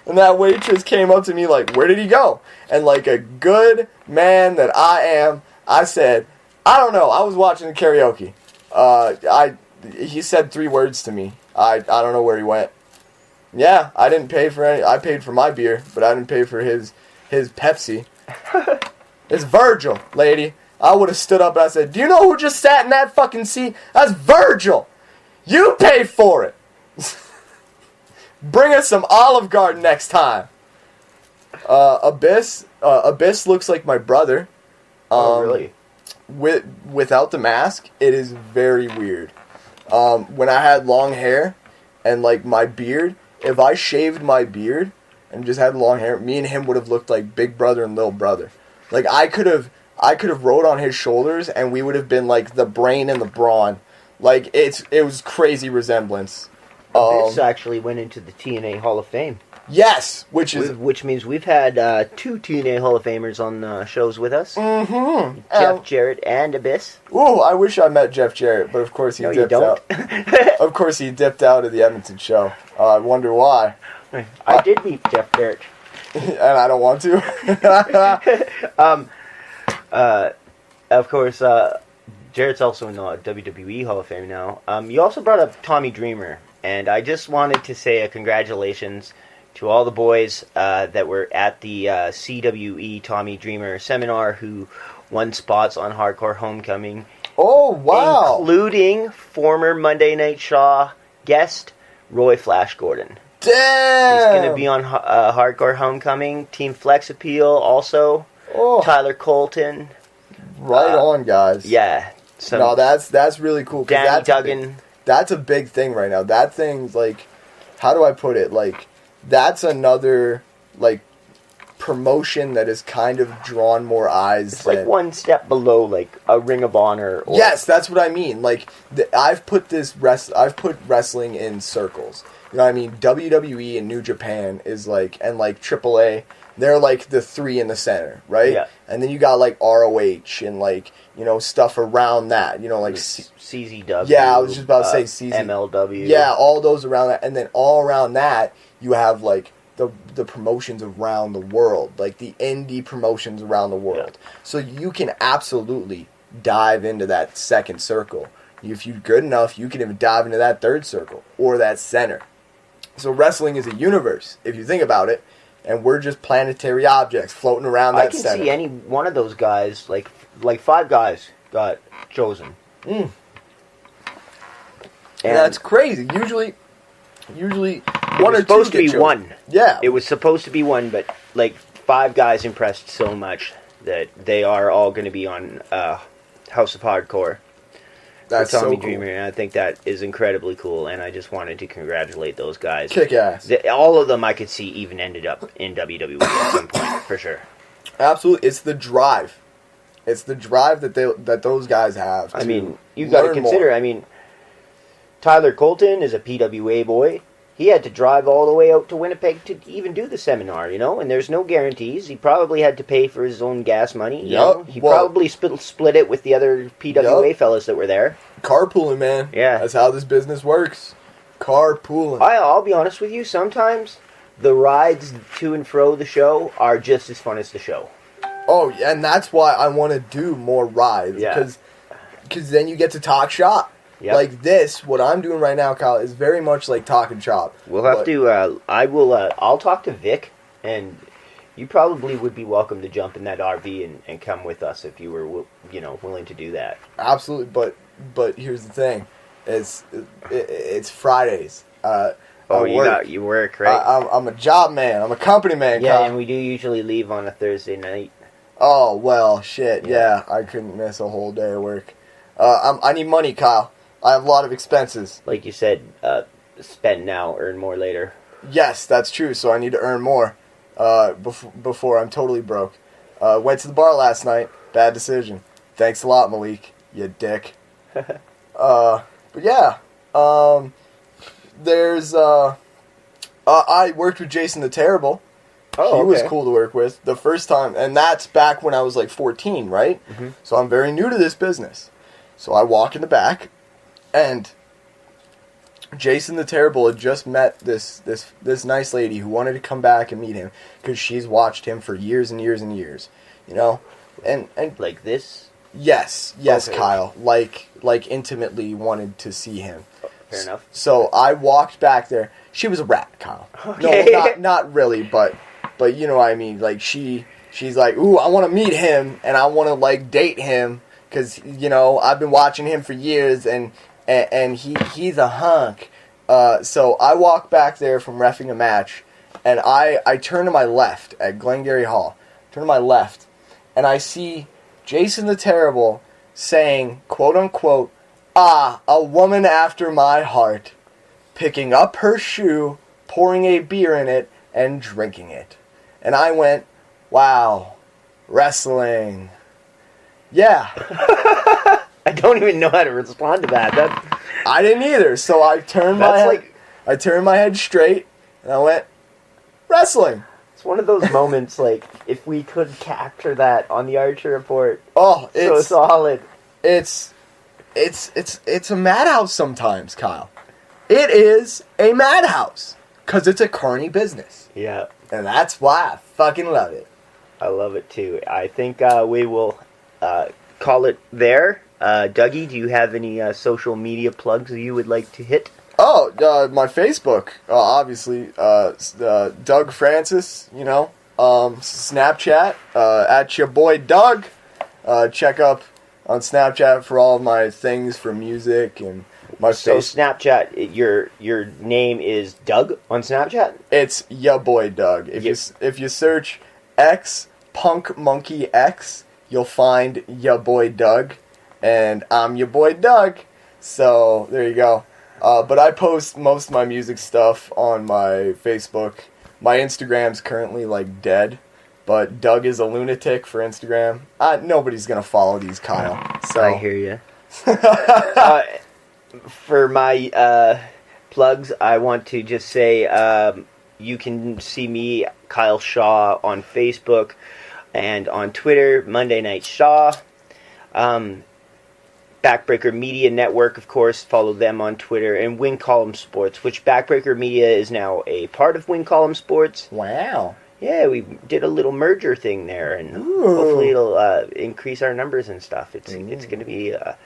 And that waitress came up to me like, where did he go? And like a good man that I am, I said, I don't know. I was watching the karaoke. He said 3 words to me. I don't know where he went. Yeah, I didn't pay for any. I paid for my beer, but I didn't pay for his Pepsi. It's Virgil, lady. I would have stood up and I said, do you know who just sat in that fucking seat? That's Virgil. You pay for it. Bring us some Olive Garden next time. Abyss looks like my brother. Oh, really? Without the mask, it is very weird. When I had long hair and like my beard, if I shaved my beard and just had long hair, me and him would have looked like big brother and little brother. Like I could have rode on his shoulders and we would have been like the brain and the brawn. Like it was crazy resemblance. This actually went into the TNA Hall of Fame. Yes, which means we've had 2 TNA Hall of Famers on shows with us. Mm-hmm. Jeff Jarrett and Abyss. Ooh, I wish I met Jeff Jarrett, but of course he dipped out. Of course he dipped out of the Edmonton show. I wonder why. I did meet Jeff Jarrett. And I don't want to. Of course, Jarrett's also in the WWE Hall of Fame now. You also brought up Tommy Dreamer, and I just wanted to say a congratulations to all the boys that were at the CWE Tommy Dreamer seminar who won spots on Hardcore Homecoming. Oh, wow. Including former Monday Night Shaw guest Roy Flash Gordon. Damn! He's going to be on Hardcore Homecoming. Team Flex Appeal also. Oh. Tyler Colton. Right on, guys. Yeah. No, that's really cool. Danny Duggan. That's a big thing right now. That thing's like, how do I put it? Like, that's another, like, promotion that has kind of drawn more eyes. It's like one step below, like, a Ring of Honor. Or yes, that's what I mean. Like, I've put wrestling in circles. You know what I mean? WWE and New Japan is like, and like AAA, they're like the 3 in the center, right? Yeah. And then you got like ROH and like, you know, stuff around that, you know, like CZW. Yeah, I was just about to say CZ. MLW. Yeah, all those around that. And then all around that, you have like the promotions around the world, like the indie promotions around the world. Yeah. So you can absolutely dive into that second circle. If you're good enough, you can even dive into that third circle or that center. So wrestling is a universe, if you think about it, and we're just planetary objects floating around that center. I can see any one of those guys, like 5 guys got chosen. And that's crazy. Usually one or two supposed to be chosen. one. Yeah. It was supposed to be one, but like 5 guys impressed so much that they are all going to be on House of Hardcore. That's Tommy so cool. Dreamer, and I think that is incredibly cool, and I just wanted to congratulate those guys. Kick ass. All of them I could see even ended up in WWE at some point, for sure. Absolutely. It's the drive. It's the drive that those guys have. I mean, you got to consider, Tyler Colton is a PWA boy. he had to drive all the way out to Winnipeg to even do the seminar, you know, and there's no guarantees. He probably had to pay for his own gas money. You know? He probably split it with the other PWA fellas that were there. Carpooling, man. Yeah. That's how this business works. Carpooling. I'll be honest with you, sometimes the rides to and fro the show are just as fun as the show. Oh, yeah, and that's why I want to do more rides. Yeah. Because then you get to talk shop. Yep. Like this, what I'm doing right now, Kyle, is very much like talking shop. We'll have to, I'll talk to Vic, and you probably would be welcome to jump in that RV and come with us if you were, willing to do that. Absolutely, but here's the thing. It's Fridays. You work, right? I'm a job man. I'm a company man, yeah, Kyle. and we do usually leave on a Thursday night. Oh, well, shit, yeah. I couldn't miss a whole day of work. I need money, Kyle. I have a lot of expenses. Like you said, spend now, earn more later. Yes, that's true, so I need to earn more before I'm totally broke. Went to the bar last night. Bad decision. Thanks a lot, Malik, you dick. But yeah, there's... I worked with Jason the Terrible. Oh, he was cool to work with the first time, and that's back when I was like 14, right? Mm-hmm. So I'm very new to this business. So I walk in the back, and Jason the Terrible had just met this nice lady who wanted to come back and meet him because she's watched him for years and years and years, and like this. Yes, okay. Kyle, like intimately wanted to see him. Fair enough. So I walked back there. She was a rat, Kyle. Okay. No, not really, but you know what I mean. Like she's like, ooh, I want to meet him and I want to like date him because I've been watching him for years and he's a hunk. So I walk back there from reffing a match, and I turn to my left at Glengarry Hall. Turn to my left, and I see Jason the Terrible saying, quote unquote, a woman after my heart, picking up her shoe, pouring a beer in it, and drinking it. And I went, wow, wrestling. Yeah. I don't even know how to respond to that. I didn't either. So I turned my head straight, and I went, wrestling. It's one of those moments, like, if we could capture that on the Archer Report. Oh, it's so solid. It's a madhouse sometimes, Kyle. It is a madhouse. Because it's a carny business. Yeah. And that's why I fucking love it. I love it too. I think we will call it there. Dougie, do you have any social media plugs you would like to hit? Oh, my Facebook, obviously. Doug Francis, Snapchat, at your boy Doug. Check up on Snapchat for all of my things for music and my Snapchat, your name is Doug on Snapchat? It's ya boy Doug. If you search X Punk Monkey X, you'll find ya boy Doug, and I'm your boy Doug. So there you go. But I post most of my music stuff on my Facebook. My Instagram's currently like dead, but Doug is a lunatic for Instagram. Nobody's gonna follow these, Kyle. So I hear you. For my plugs, I want to just say you can see me, Kyle Shaw, on Facebook and on Twitter, Monday Night Shaw. Backbreaker Media Network, of course, follow them on Twitter, and Win Column Sports, which Backbreaker Media is now a part of Win Column Sports. Wow. Yeah, we did a little merger thing there, and hopefully it'll increase our numbers and stuff. It's going to be, a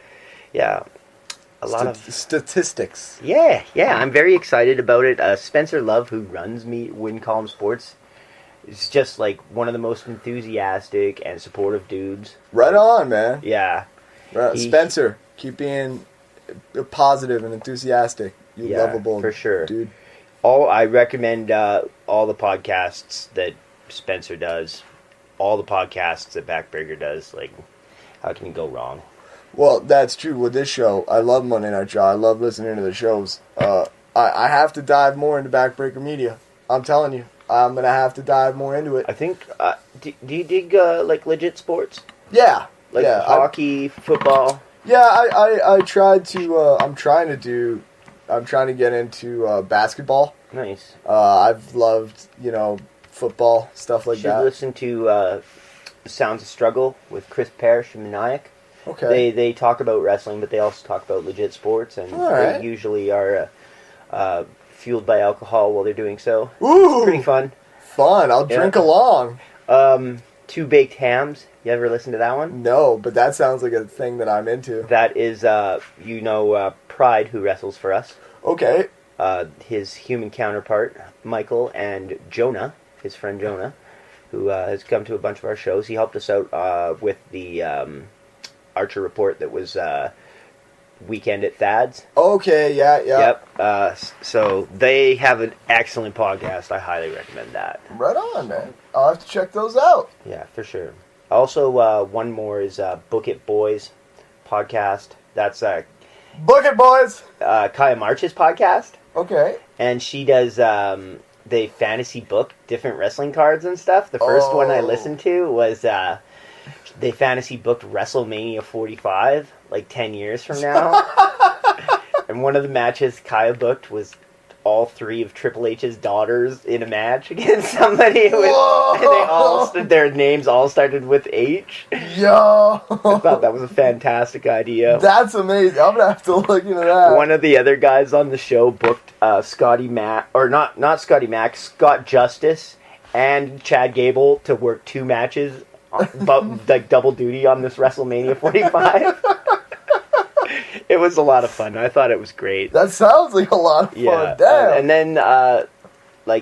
lot of statistics. Yeah, I'm very excited about it. Spencer Love, who runs Win Column Sports, is just like one of the most enthusiastic and supportive dudes. Right on, man. Yeah. Spencer, keep being positive and enthusiastic. You lovable, for sure, dude. I recommend all the podcasts that Spencer does, all the podcasts that Backbreaker does. Like, how can you go wrong? Well, that's true with this show. I love Monday Night Shaw. I love listening to the shows. I have to dive more into Backbreaker Media. I'm telling you, I'm gonna have to dive more into it. I think. Do you dig like legit sports? Yeah. Like hockey, football. Yeah, I tried to. I'm trying to get into basketball. Nice. I've loved, football, stuff like You should that. listen to Sounds of Struggle with Chris Parrish and Maniac. Okay. They talk about wrestling, but they also talk about legit sports, and they usually are fueled by alcohol while they're doing so. Ooh! It's pretty fun. Fun. I'll drink along. Two Baked Hams. You ever listen to that one? No, but that sounds like a thing that I'm into. That is, Pride, who wrestles for us. Okay. His human counterpart, Michael, and Jonah, his friend Jonah, who has come to a bunch of our shows. He helped us out with the Archer Report that was Weekend at Thad's. Okay, yeah. Yep. So they have an excellent podcast. I highly recommend that. Right on, man. I'll have to check those out. Yeah, for sure. Also, one more is Book It Boys podcast. That's Book it, boys! Kaya March's podcast. Okay. And she does, they fantasy book different wrestling cards and stuff. The first one I listened to was, they fantasy booked WrestleMania 45, like 10 years from now. And one of the matches Kaya booked was all three of Triple H's daughters in a match against somebody. And their names all started with H. Yo! I thought that was a fantastic idea. That's amazing. I'm gonna have to look into that. One of the other guys on the show booked Scott Justice and Chad Gable to work two matches, like double duty on this WrestleMania 45. It was a lot of fun. I thought it was great. That sounds like a lot of fun. Yeah. Damn. And then,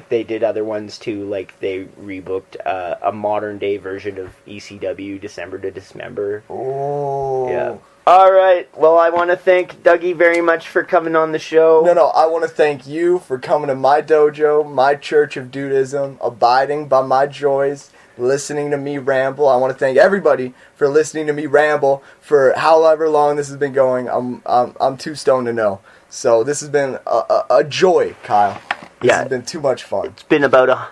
they did other ones too. Like they rebooked a modern day version of ECW, December to Dismember. Oh. Yeah. All right. Well, I want to thank Dougie very much for coming on the show. No, I want to thank you for coming to my dojo, my church of Dudeism, abiding by my joys, listening to me ramble. I want to thank everybody for listening to me ramble for however long this has been going. I'm too stoned to know. So this has been a joy, Kyle. This has been too much fun. It's been about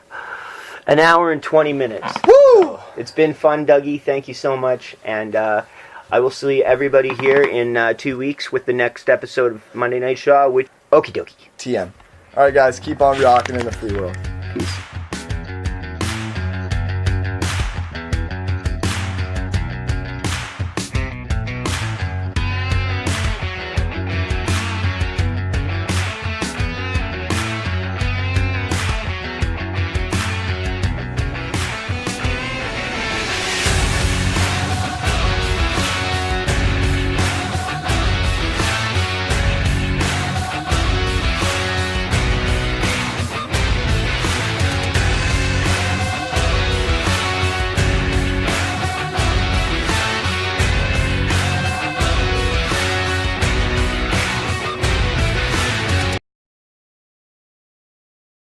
an hour and 20 minutes. Woo! So it's been fun, Dougie. Thank you so much. And I will see everybody here in 2 weeks with the next episode of Monday Night Shaw with Okie Dokie. TM. All right, guys, keep on rocking in the free world. Peace.